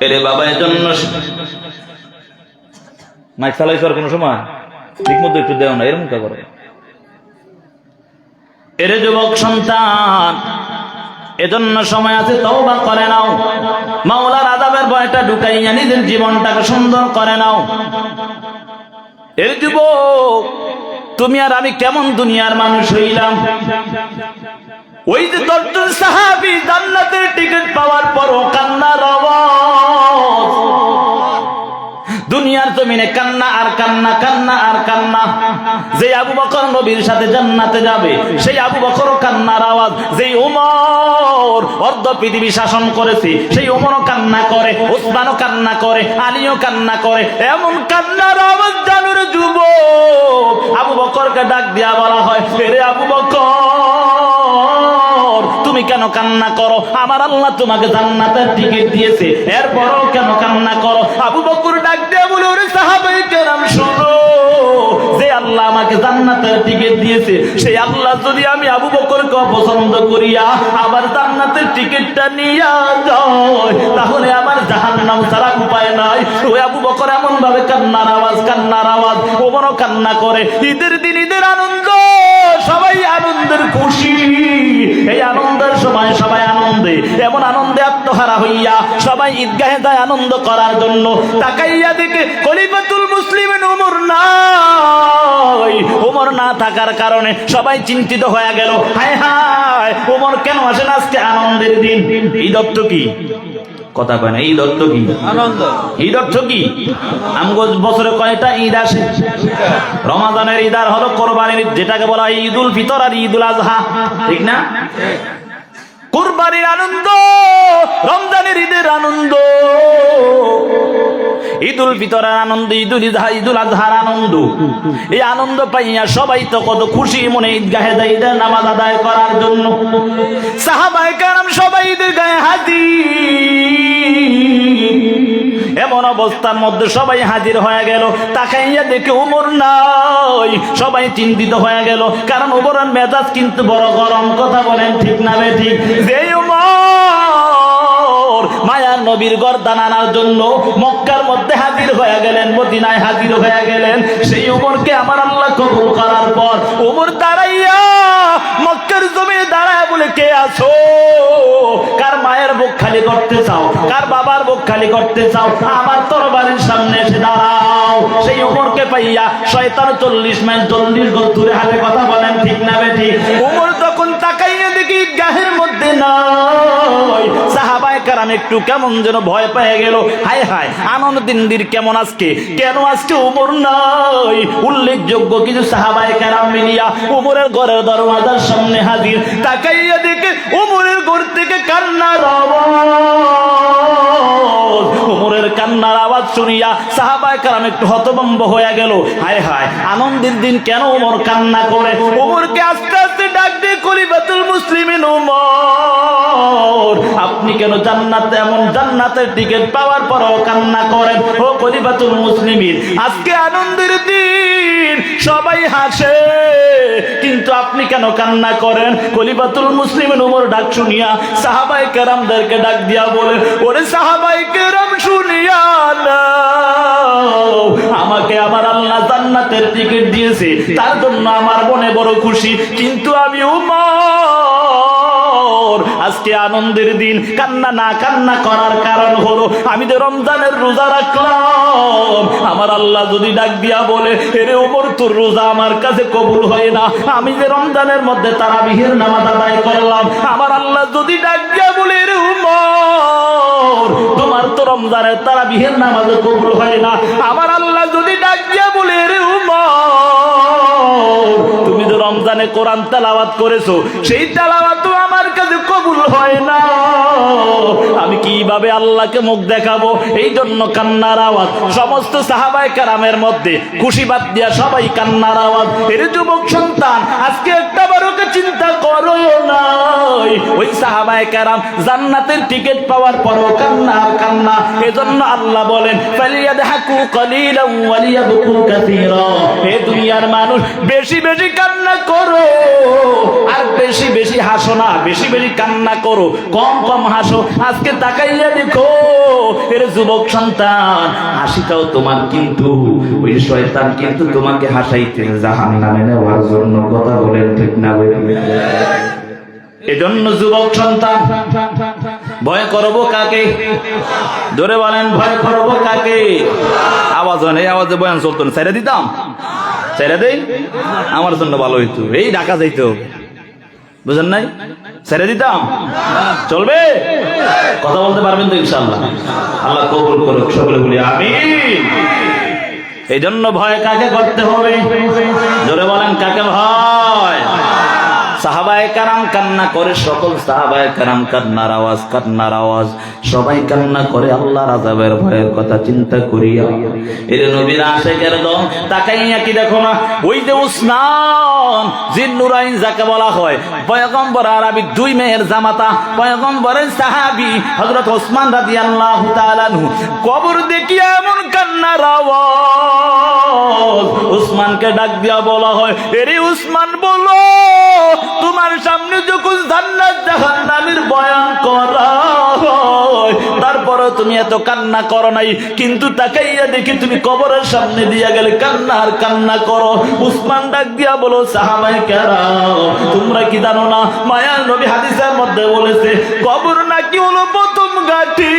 এরে বাবা, এজন্য মাইক চালাইছো আর কোন সময় ঠিক মতো একটু দেও না, এরকম কা করে? এরে যুবক সন্তান, এজন্য সময় আছে, তওবা করে নাও। মাওলার আযাবের ভয়টা ঢুকাইয়া নিজের জীবনটাকে সুন্দর করে নাও। এর যুবক, তুমি আর আমি কেমন দুনিয়ার মানুষ হইলাম। ওই যে 10 জন সাহাবী জান্নাতের টিকিট পাওয়ার পরও কান্নার আওয়াজ জমিনে কান্না আর কান্না, কান্না আর কান্না। যে আবু বকর নবীর সাথে জান্নাতে যাবে, সেই আবু বকরও কান্নার আওয়াজ। যেই উমর অর্ধ পৃথিবী শাসন করেছে, সেই উমরও কান্না করে, ওসমানও কান্না করে, আলীও কান্না করে। এমন কান্নার আওয়াজ জানুর যুবক। আবু বকরকে ডাক দিয়া বলা হয়, রে আবু বকর, তুমি কেন কান্না করো? আমার আল্লাহ তোমাকে জান্নাতের টিকিট দিয়েছে, এরপরও কেন কান্না করো? আবু বকর ডাক দিয়ে বলে, ওরে সাহাবায়ে কেরাম শোনো, যে আল্লাহ আমাকে জান্নাতের টিকিট দিয়েছে, সেই আল্লাহ যদি আমি আবু বকরকে অপছন্দ করিয়া আবার জান্নাতের টিকিটটা নিয়ে যায়, তাহলে আমার জাহান্নাম ছাড়া উপায় নাই। ওই আবু বকর এমন ভাবে কান্নার আওয়াজ, কান্নার আওয়াজ। ওমরও কান্না করে। ঈদের দিন ঈদের আনন্দ, সবাই আনন্দের খুশি। এই আনন্দের সময় সবাই আনন্দে, এমন আনন্দে আত্মহারা হইয়া সবাই ঈদগাহে যায় আনন্দ করার জন্য। তাকাইয়া দেখে খলিফাতুল মুসলিমিন ওমর নাই। ওমর না থাকার কারণে সবাই চিন্তিত হয়ে গেল, হায় হায়, ওমর কেন আসেন আজকে আনন্দের দিন? ঈদ অর্থ কি? কথা কয় না। ঈদ অর্থ কি? আনন্দ। ঈদ অর্থ কি? আমগো বছরে কয়টা ঈদ আসে? রমাদানের ঈদ আর হলো কোরবানির ঈদ, যেটাকে বলা হয় ঈদুল ফিতর আর ঈদুল আজহা, ঠিক না? কুরবানির আনন্দ, রমজানের ঈদের আনন্দ, ঈদুল ফিতরের আনন্দ, ঈদুল আজহার আনন্দ। এই আনন্দ পাইয়া সবাই তো কত খুশি মনে ঈদগাহে যায় ঈদের নামাজ আদায় করার জন্য। সাহাবায়ে কেরাম সবাই ঈদগাহে হাজির। এমন অবস্থার মধ্যে সবাই হাজির হয়ে গেল। তাকাইয়া দেখে ওমর নাই। সবাই চিন্তিত হয়ে গেল, কারণ ওমরের মেজাজ কিন্তু বড় গরম। কথা বলেন ঠিক না বেঠিক? যে ওমর মায়ার নবীর গর্দান আনার জন্য মক্কার মধ্যে হাজির হয়ে গেলেন, মদিনায় হাজির হয়ে গেলেন, সেই ওমরকে আমার আল্লাহ কবুল করার পর ওমর দাঁড়াইয়া মক্কার জমিনে দাঁড়ায় বলে, কে আছো? কার মায়ের বুক খালি করতে চাও? কার বাবার বুক খালি করতে চাও? আমার তরবারির সামনে এসে দাঁড়াও। সেই ওমরকে পাইয়া শয়তান 40 মাইল 40 গজ দূরে হাতে। কথা বলেন ঠিক না বেঠিক? ওমর তখন তাকাইয়া দেখি গাহের মধ্যে নাই। সাহাবায়ে কেরাম একটু কেমন যেন ভয় পেয়ে গেল। হায় হায়, আনন্দের কেমন আজকে? কেন আজকে ওমর নাই? উল্লেখযোগ্য কিছু সাহাবায়ে কেরাম মিলিয়া ওমরের ঘরের দরওয়াজার সামনে হাজির। তাকাইয়া দেখে ওমরের ঘর থেকে কান্নার আওয়াজ। ওমরের কান্নার আওয়াজ শুনিয়া সাহাবায়ে কেরাম একটু হতভম্ব হয়ে গেল। হায় হায়, আনন্দের দিন কেন ওমর কান্না করে? ওমরকে আস্তে আস্তে ডাক দিয়ে, খলিফাতুল মুসলিমিন ওমর, আপনি কেন জান্নাতে, এমন জান্নাতের টিকিট পাওয়ার পরও কান্না করেন? ও খলিফাতুল মুসলিমিন, আজকে আনন্দের দিন, সবাই হাসে, কিন্তু আপনি কেন কান্না করেন? খলিফাতুল মুসলিমিন ওমর ডাক শুনিয়া সাহাবায়ে কেরামদেরকে ডাক দিয়া বলে, ওরে সাহাবায়ে কেরাম শুনিয়া নাও, আমাকে আমার আল্লাহ জান্নাতের টিকিট দিয়েছে, তার জন্য আমার মনে বড় খুশি, কিন্তু আমি ওমর আজকে আনন্দের দিন। কান্না করার কারণ হলো, আমি যে রমজানের রোজা রাখলাম, আমার আল্লাহ যদি ডাক দিয়া বলে, এরে ওমর তোর রোজা আমার কাছে কবুল হয় না, আমি যে রমজানের মধ্যে তারাবিহের নামাজ আদায় করলাম, আমার আল্লাহ যদি ডাক দিয়া বলে, এরে ওমর তোমার তো রমজানের তারাবিহের নামাজ কবুল হয় না, আমার আল্লাহ যদি ডাক দিয়া বলে, এরে ওমর তুমি যে রমজানে কোরআন তেলাওয়াত করেছো, সেই তেলাওয়াত আমার কাছে কবুল হয় না, আমি কিভাবে আল্লাহকে মুখ দেখাবো? এই জন্য কান্নার আওয়াজ। সমস্ত সাহাবায়ে কেরামের মধ্যে খুশি বাদ দিয়া সবাই কান্নার আওয়াজ। এর যুবক সন্তান, আজকে একটা বারোকে চিন্তা করো নাই, ওই সাহাবায়ে কেরাম জান্নাতের টিকিট পাওয়ার পরও কান্না আর কান্না। এজন্য আল্লাহ বলেন, ফালিয়াদহাকু কালিলান ওয়ালিয়াবকু কাসীরা। হে দুনিয়ার মানুষ, বেশি বেশি কান্না করো আর বেশি বেশি হাসো না, বেশি বেশি কান্না করো, কম কম হাসো। আজকে তাকাইয়া দেখো, এর যুবক সন্তান, হাসিটাও তোমার, কিন্তু ওই শয়তান কিন্তু তোমাকে হাসাইতে জাহান্নামে নেওয়ার জন্য। কথা বলেন ঠিক না? এজন্য যুবক সন্তান, ভয় করবো কাকে? জোরে বলেন, ভয় করবো কাকে? আওয়াজ হয় না, এই আওয়াজে বয়ান চলতো না, ছেড়ে দিতাম? ছেড়ে দেই, আমার জন্য ভালো হইতো, এই ঢাকা যাইতো, বুঝেন নাই? ছেড়ে দিতাম? চলবে? কথা বলতে পারবেন তো ইনশাআল্লাহ? আল্লাহ কবুল করুক, সকলে বলি আমিন। এই জন্য ভয় কাকে করতে হবে? জোরে বলেন, কাকে ভয়? সাহাবায়ে কেরাম কান্না করে, সকল সাহাবায়ে কেরাম কান্নার আওয়াজ সবাই কান্না করে আল্লাহর আযাবের ভয়ের কথা চিন্তা করিয়া। এর নবীর আশিকের দল তাকাইয়া কি দেখো না, ওই যে উসমান জিন্নুরাইন যাকে বলা হয়, পয়গম্বর আরবি দুই মেয়ের জামাতা, পয়গম্বরের সাহাবী হযরত ওসমান রাদিয়াল্লাহু তাআলা আনহু, কবর দেখিয়া এমন কান্নার আওয়াজ। উসমানকে ডাক দিয়া বলা হয়, এরে উসমান বলো, তোমার সামনে যখন জান্নাত জাহান্নামের বয়ান করা হয়, তারপরে তুমি এত কান্না করো নাই, কিন্তু তাকাইয়া দেখি তুমি কবরের সামনে দিয়া গেলে কান্না আর কান্না করো। উসমান ডাক দিয়া বলো, সাহাবায়ে কেরাম তোমরা কি জানো না, মায়ার নবী হাদিসের মধ্যে বলেছে কবর নাকি হলো প্রথম ঘাঁটি।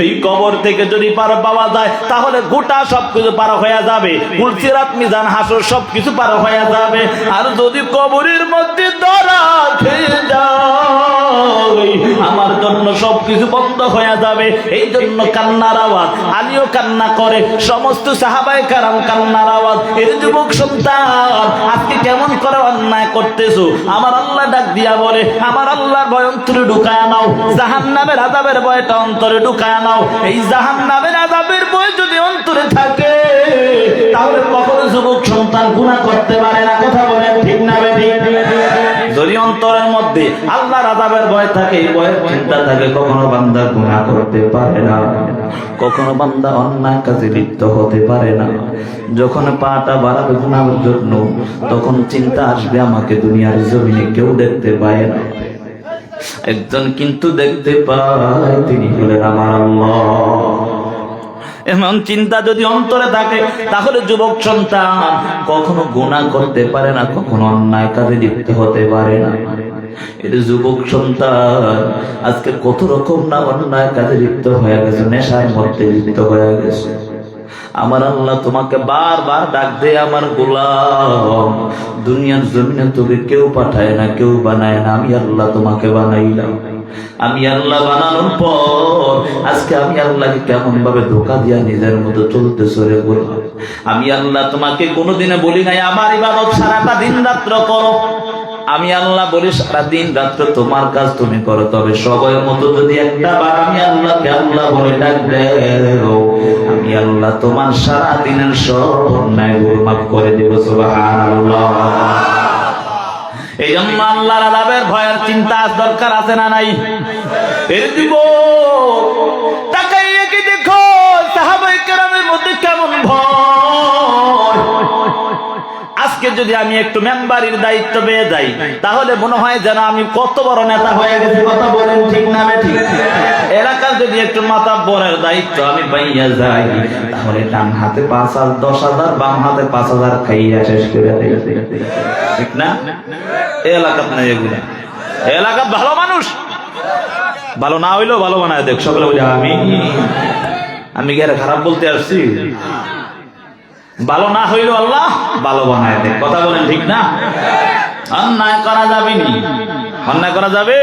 এই কবর থেকে যদি পার পাওয়া যায় তাহলে গোটা সবকিছু পার হয়ে যাবে, পুলসিরাত মিজান হাসর সবকিছু পার হয়ে যাবে। আর যদি কবরের মধ্যে ধরা খেয়ে যায়, আমার জন্য সবকিছু বন্ধ হয়ে যাবে। এই জন্য কান্নার আওয়াজ, আমিও কান্না করে, সমস্ত সাহাবায়ে কেরাম কান্নার আওয়াজ। এর যুবক সন্তান আজকে কেমন করে অন্যায় করতেছো? আমার আল্লাহ ডাক দিয়া বলে, আমার আল্লাহর ভয় অন্তরে ঢুকায়া নাও, জাহান্নামের আযাবের ভয়টা অন্তরে ঢুকায়া নাও। এই জাহান্নামের আযাবের ভয় যদি অন্তরে থাকে, তাহলে কখনো যুবক সন্তান গুনাহ করতে পারে না। কথা বলেন ঠিক না বেঠিক? যদি অন্তরের মধ্যে আল্লাহর আযাবের ভয় থাকে, ভয়ের চিন্তা থাকে, কখনো বান্দা গুনাহ করতে পারে না, কখনো বান্দা অন্যায় কাজে লিপ্ত হতে পারে না। যখন পাটা বাড়াবে গুনাহের জন্য, তখন চিন্তা আসবে আমাকে দুনিয়ার জমিনে কেউ দেখতে পায় না, একজন কিন্তু দেখতে পায়, তিনি হলেন আমার আল্লাহ। এমন চিন্তা যদি অন্তরে থাকে, তাহলে যুবক সন্তান কখনো গুনাহ করতে পারে না, কখনো অন্যায় কাজে লিপ্ত হতে পারে না। এর যুবক সন্তান আজকে কত রকম না অন্যায় কাজে লিপ্ত হয়ে গেছে, নেশার মধ্যে লিপ্ত হয়ে গেছে। আমার আল্লাহ তোমাকে বারবার ডাক দেয়, আমার গোলাম, দুনিয়ার জমিনে তোকে কেউ পাঠায় না, কেউ বানায় না, আমি আল্লাহ তোমাকে বানাইলাম। আমি আল্লাহ বানানোর পর আজকে আমি আল্লাহকে কেমন ভাবে ধোঁকা দিয়া নিজের মতো চলতেছো রে গোলাম। আমি আল্লাহ তোমাকে কোনোদিনে বলি নাই আমার ইবাদত সারাটা দিন রাত্র করো, আমি আল্লাহ বলি সারা দিন রাত্র তোমার কাজ তুমি করো। তবে সবার মতো যদি একটা বার আমি আল্লাহকে আল্লাহ বলে ডাক দেও, আমি আল্লাহ তোমার সারা দিনের সব অন্যায়গুলো মাফ করে দেব। সুবহানাল্লাহ। এই জন্য আল্লাহর আযাবের ভয়ের চিন্তা দরকার আছে না নাই? এর যুবক তাকাইয়া কি দেখো সাহাবায়ে কেরামের মধ্যে কেমন ভয়। আজকে যদি আমি একটু মেম্বারের দায়িত্ব পেয়ে যাই, তাহলে মনে হয় যেন আমি কত বড় নেতা হয়ে গেছি। কথা বলেন ঠিক না ঠিক? এলাকার যদি একটু মাতাব্বরের দায়িত্ব আমি পাইয়া যাই, তাহলে ডান হাতে 5,000 10,000, বাম হাতে 5,000 খাইয়া শেষ করে দেই, ঠিক না? এই এলাকাত নাই এগুলা। এলাকাত ভালো মানুষ ভালো না হইলেও ভালো বানায় দেখ, সকলে বলে আমি কি আর খারাপ বলতে আসছি? ভালো না হইলেও আল্লাহ ভালো বানায় দেখ। কথা বলেন ঠিক না? অন্যায় করা যাবে নি? অন্যায় করা যাবে?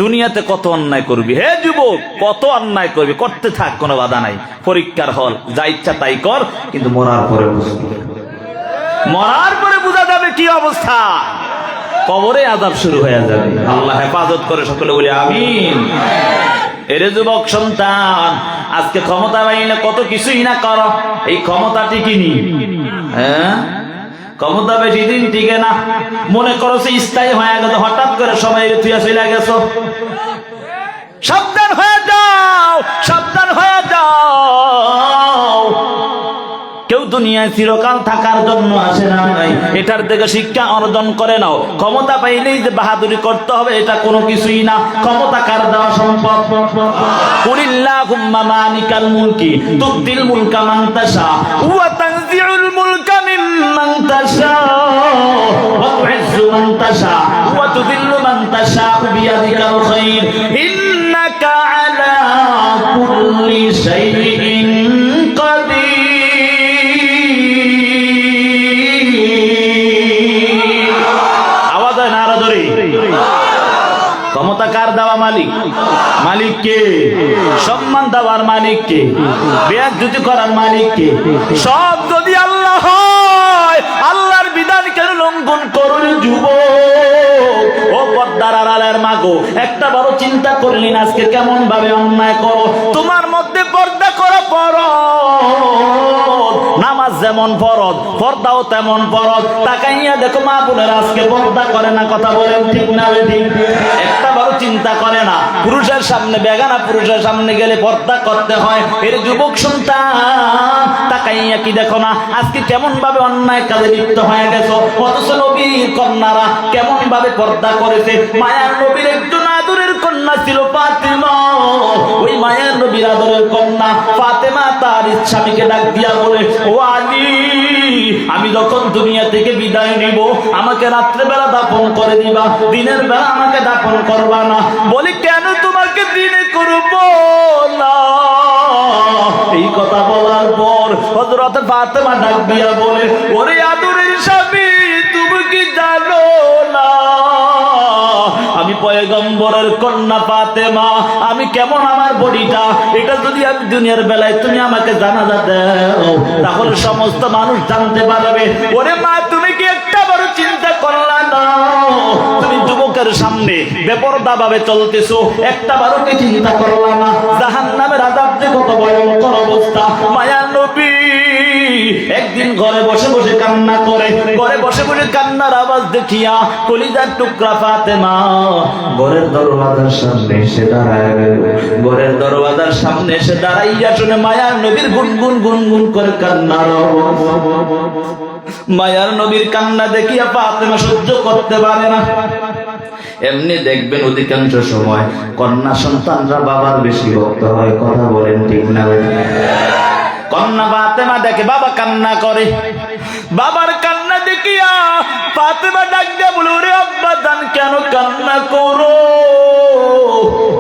দুনিয়াতে কত অন্যায় করবি হে যুবক, কত অন্যায় করবি, করতে থাক, কোনো বাধা নাই। পরীক্ষার হল, যা ইচ্ছা তাই কর, কিন্তু মরার পরে বুঝবি, মরার পরে বোঝা যাবে কি অবস্থা। কবরে আযাব শুরু হয়ে যাবে। আল্লাহ হেফাজত করে, সকলে বলি আমিন। এরে যুবক সন্তান, আজকে ক্ষমতা পাইলে কত কিছুই না করো, এই ক্ষমতা টিকিনি, হ্যাঁ ক্ষমতা বেশি দিন টিকে না। মনে করো সে স্থায়ী হয়ে গেল, হঠাৎ করে সবাই তুইয়া চলে গেছো। সাবধান হয়ে যাও, সাবধান হয়ে যাও। কেউ দুনিয়ায় চিরকাল থাকার জন্য আসে না, এটার থেকে শিক্ষা অর্জন করে নাও। ক্ষমতা পাইলেই যে বাহাদুরি করতে হবে এটা কোনো কিছুই না। ক্ষমতা কার দেওয়া সম্ভব? কুলিল্লাহুম্মা মালিকাল মুলকি তুতিল মুলকা মান তাশা ওয়া তানজিউল মুলকা মিম্মান তাশা ওয়া তুইজ্জু মান তাশা ওয়া তুযিল্লু মান তাশা বিয়াদিকাল খায়র ইন্নাকা আলা কুল্লি শাইইন কাদির। ক্ষমতা ক্ষমতা কার দেওয়া? মালিক। মালিক কে? সম্মান দেওয়ার মালিক কে? বেয়াজ্জতি করার মালিক কে? সব যদি আল্লাহ হয়, আল্লাহর বিধান কেন লঙ্ঘন করলে যুবক? ও পর্দার আড়ালের মাগো, একটা বড় চিন্তা করলি না আজকে কেমন ভাবে অন্যায় করো? তোমার মধ্যে পর্দা করা ফরজ, নামাজ যেমন ফরজ, পর্দাও তেমন ফরজ। তাকাইয়া দেখো মা বোনের আজকে পর্দা করে না, কথা বলেন ঠিক না ঠিক? একটা বড় চিন্তা করে না, পুরুষের সামনে, বেগানা পুরুষের সামনে গেলে পর্দা করতে হয়। এর যুবক সন্তান তাকাইয়া কি দেখো না আজকে কেমন ভাবে অন্যায় কাজে লিপ্ত হয়ে গেছো? অথচ নবীর কন্যারা কেমন ভাবে পর্দা করেছে। মায়ার নবীর একজন আদরের কন্যা ছিল ফাতেমা। ওই মায়ার নবীর আদরের কন্যা ফাতেমা তার স্বামীকে ডাক দিয়া বলে, ও আলী, আমি যখন দুনিয়া থেকে বিদায় নিব আমাকে রাত্রেবেলা দাফন করে দিবা, দিনের বেলা আমাকে দাফন করবা না। বলি কেন তোমাকে দিনে করবো না? এই কথা বলার পর হযরত ফাতেমা ডাক দিয়া বলে, ওরে আদরের স্বামী, তুমি কি জানো না আমি পয়গম্বরের কন্যা ফাতেমা, আমি কেমন আমার বডিটা? এটা যদি আমি দুনিয়ার বেলায় তুমি আমাকে জানাজা দাও তাহলে সমস্ত মানুষ জানতে পারবে। ওরে মা, তুমি কি একটা বড় চিন্তা করলা না? তুমি যুবকের সামনে বেপরদা ভাবে চলতেছো, একটা বারো কি চিন্তা করলা না? জাহান্নামের আযাব যে কত ভয়ঙ্কর অবস্থা। মায়ার নবী একদিন ঘরে বসে বসে কান্না করে, ঘরে বসে বসে কান্নার আওয়াজ দেখিয়া কলিজার টুকরা ফাতেমা ঘরের দরওয়াজার সামনে এসে দাঁড়ায় গেল। ঘরের দরওয়াজার সামনে এসে দাঁড়াইয়া শুনে মায়ার নবীর গুনগুন গুনগুন করে কান্নার আওয়াজ। মায়ার নবীর কান্না দেখিয়া ফাতেমা সহ্য করতে পারে না। এমনি দেখবেন অধিকাংশ সময় কন্যা সন্তানরা বাবার বেশি ভক্ত হয়, কথা বলেন ঠিক না? কন্যা ফাতেমা দেখে বাবা কান্না করে, বাবার কান্না দেখিয়া ফাতেমা ডাক দিয়া বলে, ওরে আব্বা জান, কেন কান্না করো?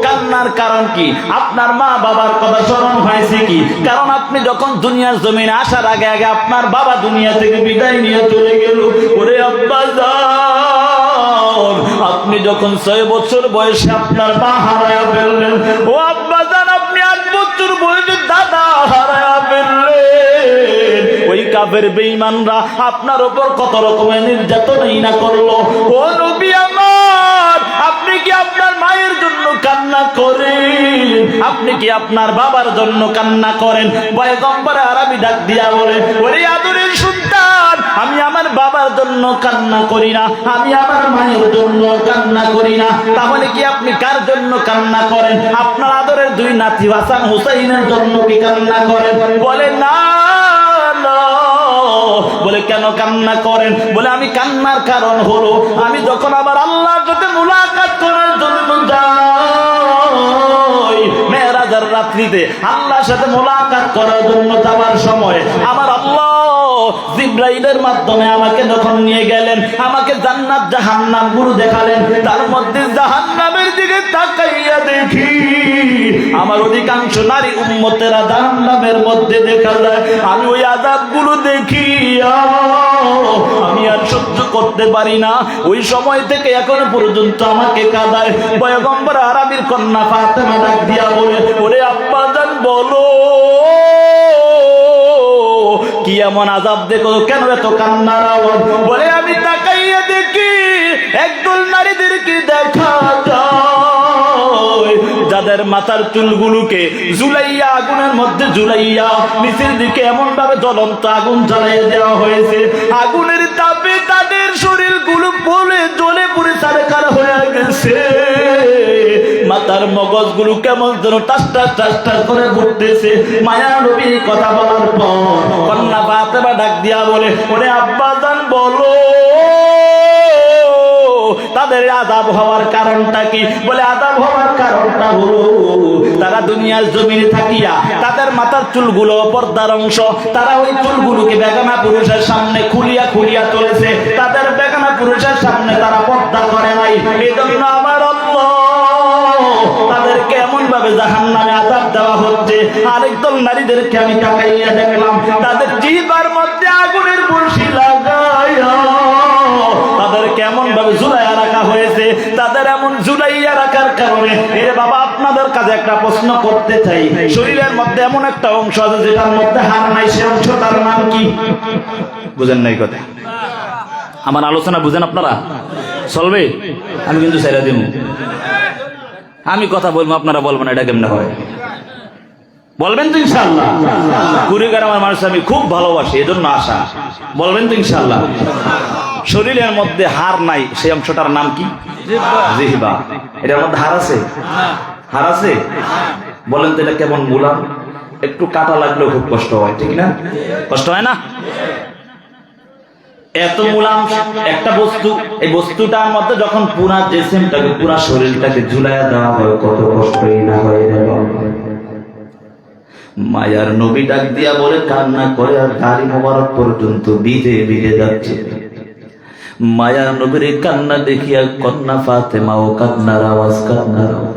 কান্নার কারণ কি? আপনার মা বাবার কথা স্মরণ হয়েছে কি? কারণ আপনি যখন দুনিয়ার জমিনে আসার আগে আগে আপনার বাবা দুনিয়া থেকে বিদায় নিয়ে চলে গেল। ওরে আব্বা জান, আপনি যখন 6 বছর বয়সে আপনার মা হারায়া ফেললেন। ও আব্বা জান, আপনি 8 বছর বয়সে দাদা হারায়া ফেললেন। ওই কাফের বেঈমানরা আপনার উপর কত রকমের নির্যাতনই না করলো। ও নবী আমার, আপনি কি আপনার মায়ের জন্য কান্না করেন? আপনি কি আপনার বাবার জন্য কান্না করেন? পয়গম্বর আরবি ডাক দিয়া বলে, ওরে আদরের সন্তান, আমি আমার বাবার জন্য কান্না করি না, আমি আমার মায়ের জন্য কান্না করি না। তাহলে কি আপনি কার জন্য কান্না করেন? আপনার আদরের 2 নাতি হাসান হুসাইনের জন্য কি কান্না করেন? বলে না। বলে কেন কান্না করেন? বলে আমি কান্নার কারণ হলো আমি যখন আবার আল্লাহর সাথে মুলাকাত করার জন্য যাই, মেরাজের রাত্রিতে আল্লাহর সাথে মুলাকাত করার জন্য যাওয়ার সময় আমার আল্লাহ জিবরাইলের মাধ্যমে আমাকে যখন নিয়ে গেলেন, আমাকে জান্নাত জাহান্নাম গুলো দেখালেন। তার মধ্যে জাহান্নামের দিকে তাকাইয়া দেখি আমার অধিকাংশ নারী উম্মতেরা জাহান্নামের মধ্যে দেখা যায়। আমি ওই আযাব গুলো দেখি আমি আর সহ্য করতে পারি না। ওই সময় থেকে এখনো পর্যন্ত আমাকে কাঁদায়। পয়গম্বর আরবির কন্যা ফাতেমা ডাক দিয়া বলে, ওরে আব্বা জান, বলো কি এমন আযাব দেখো, কেন এত কান্নার আওয়াজ? বলে আমি তাকাইয়া দেখি একদল নারীদেরকে দেখা যায় যাদের মাথার চুলগুলোকে ঝুলাইয়া আগুনের মধ্যে ঝুলাইয়া নিচের দিকে এমন ভাবে জ্বলন্ত আগুন জ্বালাইয়া দেওয়া হয়েছে। আগুনের তাপে তাদের শরীরগুলো বলে জ্বলে পুড়ে ছারখার হয়ে গেছে। মাথার মগজগুলো কেমন যেন টাস টাস টাস টাস করে ঘুরতেছে। মায়া নবী কথা বলার পর কন্যা ফাতেমা ডাক দিয়া বলে, ওরে আব্বা জান, বলো তাদের আযাব হওয়ার কারণটা কি? বলে আযাব হওয়ার কারণটা হলো তারা দুনিয়ার জমিনে থাকিয়া তাদের মাথার চুলগুলো পর্দার অংশ, তারা ওই চুলগুলোকে বেগানা পুরুষের সামনে খুলিয়া খুলিয়া চলেছে। তাদের বেগানা পুরুষের সামনে তারা পর্দা করে নাই। এজন্য আমার আল্লাহ তাদেরকে এমন ভাবে জাহান্নামে আযাব দেওয়া হচ্ছে। আরেক দল নারীদেরকে আমি তাকাইয়া দেখলাম তাদের জিহ্বার মধ্যে আগুনের বড়শি লাগাইয়া তাদের কেমন ভাবে ঝুলাইয়া রাখা হয়েছে। তাদের এমন ঝুলাইয়া রাখার মাঝে একটা প্রশ্ন করতে চাই, শরীরের মধ্যে এমন একটা অংশ আছে যেটার মধ্যে হাড় নাই, সে অংশটার নাম কি? বুঝেন নাই কথা? আমার আলোচনা বুঝেন আপনারা? চলবে? আমি কিন্তু ছেড়ে দিব। আমি কথা বলবো, আপনারা বলবেন এটা কেমনে হয়? বলবেন তো ইনশাআল্লাহ? কুড়িগ্রামের মানুষ আমি খুব ভালোবাসি, এজন্য আশা। বলবেন তো ইনশাআল্লাহ? শরীরের মধ্যে হাড় নাই, সেই অংশটার নাম কি? জিহ্বা। এটার মধ্যে হাড় আছে? হাড় আছে? বলেন তো এটা কেমন মুলাম? একটু কাটা লাগলেও খুব কষ্ট হয়, ঠিক না? কষ্ট হয় না? এত মুলাম একটা বস্তু, এই বস্তুটার মধ্যে যখন পুরা জিসিমটাকে, পুরা শরীরটাকে ঝুলাইয়া দেওয়া হয়, কত কষ্টই না হয় রে বাবা। মায়ার নবী ডাক দিয়া বলে কান্না করে, আর দাড়ি মোবারক পর্যন্ত বিধে বিধে যাচ্ছে। মায়ার নবীর কান্না দেখিয়া কন্যা ফাতেমাও কান্নার আওয়াজ, কান্নার আওয়াজ।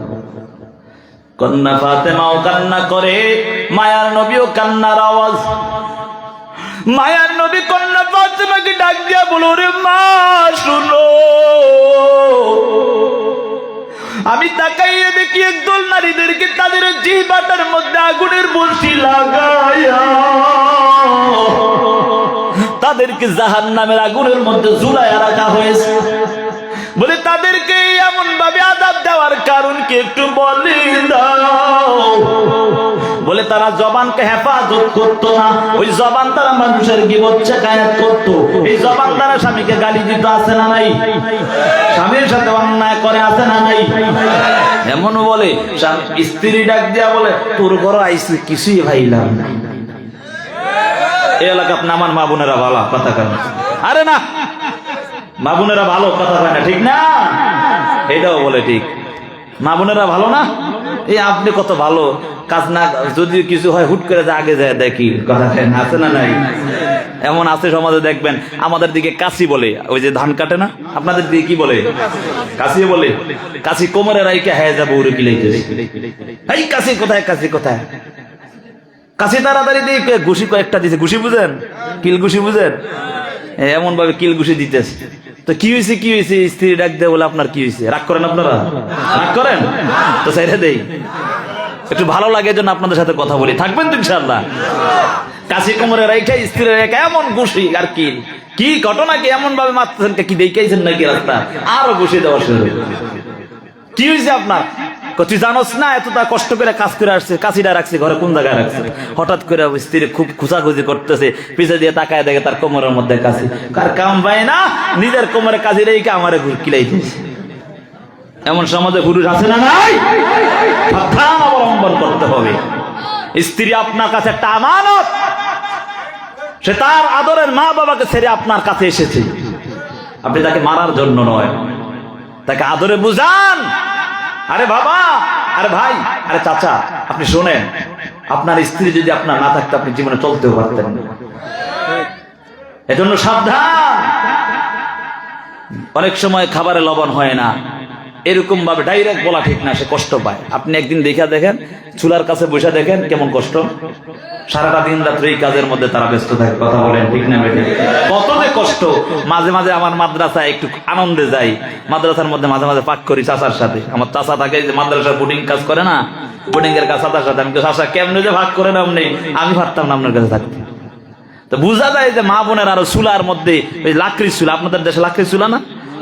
কন্যা ফাতেমাও কান্না করে, মায়ার নবীও কান্নার আওয়াজ। মায়ার নবী কন্যা ফাতেমাকে ডাক দিয়া বলো, রে মা শুনো, আমি তাকাইয়ে দেখি একদল নারীদেরকে তাদের জিহ্বাটার মধ্যে আগুনের বড়শি লাগাইয়া তাদেরকে জাহান্নামের আগুনের মধ্যে ঝুলাইয়া রাখা হয়েছে। বলে তাদেরকে এমন ভাবে আযাব দেওয়ার কারণ কি একটু বলে দাও। বলে তারা জবানকে হেফাজত করতো না, ওই জবান তারা মানুষের গীবত শেখায়াত করতো, এই জবান দ্বারা স্বামীকে গালি দিত, আছে না নাই? স্বামীর সাথে অন্যায় করে, আছে না নাই? এমন বলে স্ত্রী ডাক দিয়া বলে, তোর ঘর আইসি কিছুই ভাইলাম না। এই এলাকা আপনি আমার মা বোনেরা ভালো কথা কেন? আরে না, মা বোনেরা ভালো কথা হয় না, ঠিক না? এটাও বলে ঠিক, মা বোনেরা ভালো না। এই আপনি কত ভালো কাজ না, যদি কিছু হয় হুট করে আগে যায় দেখি, কথা আছে না নাই? এমন আছে সমাজে, দেখবেন আমাদের দিকে কাশি বলে, ওই যে ধান কাটে না, আপনাদের দিকে কি বলে? কাশি বলে। কাশি কোমরে রাইকে হ্যাঁ যাবো উড়ে কিলাইতেছে, এই কাশি কোথায়, কাশি কোথায়? কাশি তাড়াতাড়ি দিয়ে ঘুষি কয়েকটা দিছে, ঘুষি বুঝেন? কিল ঘুষি বুঝেন? এমন ভাবে কিল ঘুষি দিতেছে। তো কি হয়েছে, কি হয়েছে? স্ত্রী ডাক দেয় বলে, আপনার কি হয়েছে? রাগ করেন আপনারা? রাগ করেন তো ছেড়ে দেই, একটু ভালো লাগে জন্য আপনাদের সাথে কথা বলি। থাকবেন তো ইনশাআল্লাহ? কাশি কোমরে রেখে স্ত্রী রেখে এমন ঘুষি আর কিল, কি ঘটনা কি এমন ভাবে মারতেছেন, কি দেখাইছেন নাকি রাস্তা? আরো ঘুষি দেওয়া শুরু। কি হয়েছে আপনার? তুই জানোস না এতটা কষ্ট করে কাজ করে আসছে, কাশিটা রাখছে ঘরে, কোন জায়গায় রাখছে? হঠাৎ করে স্ত্রী খুব খুঁজাখুঁজি করতেছে, পিছে দিয়ে তাকায় দেখে তার কোমরের মধ্যে কাশি। কার কাম পায় না, নিজের কোমরে কাশি রেখে আমারে কিলাইতেছে। এমন সমাজে পুরুষ আছে না নাই? সাবধান অবলম্বন করতে হবে। স্ত্রী আপনার কাছে একটা আমানত, সে তার আদরের মা বাবাকে ছেড়ে আপনার কাছে এসেছে। আপনি তাকে মারার জন্য নয়, তাকে আদরে বুঝান। আরে বাবা, আরে ভাই, আরে চাচা, আপনি শোনেন, আপনার স্ত্রী যদি আপনার না থাকতো আপনি জীবনে চলতেও পারতেন না। এজন্য সাবধান। অনেক সময় খাবারে লবণ হয় না, এরকম ভাবে ডাইরেক্ট বলা ঠিক না, সে কষ্ট পায়। আপনি একদিন দেখা দেখেন, চুলার কাছে বসে দেখেন কেমন কষ্ট। সারাটা দিন রাত্রে এই কাজের মধ্যে তারা ব্যস্ত থাকে, কথা বলেন ঠিক না বেঠিক? কত যে কষ্ট। মাঝে মাঝে আমার মাদ্রাসায় একটু আনন্দে যাই, মাদ্রাসার মধ্যে মাঝে মাঝে পাক করি চাচার সাথে। আমার চাচা থাকে যে মাদ্রাসার বোর্ডিং কাজ করে না, বোর্ডিং এর কাজ চাচার সাথে। আমি তো চাচা কেমনে যে ভাগ করে নাম নেই, আমি পারতাম না আপনার কাছে থাকতে। তো বোঝা যায় যে মা বোনের আরো চুলার মধ্যে, ওই লাকড়ির চুলা, আপনাদের দেশে লাকড়ির চুলা না,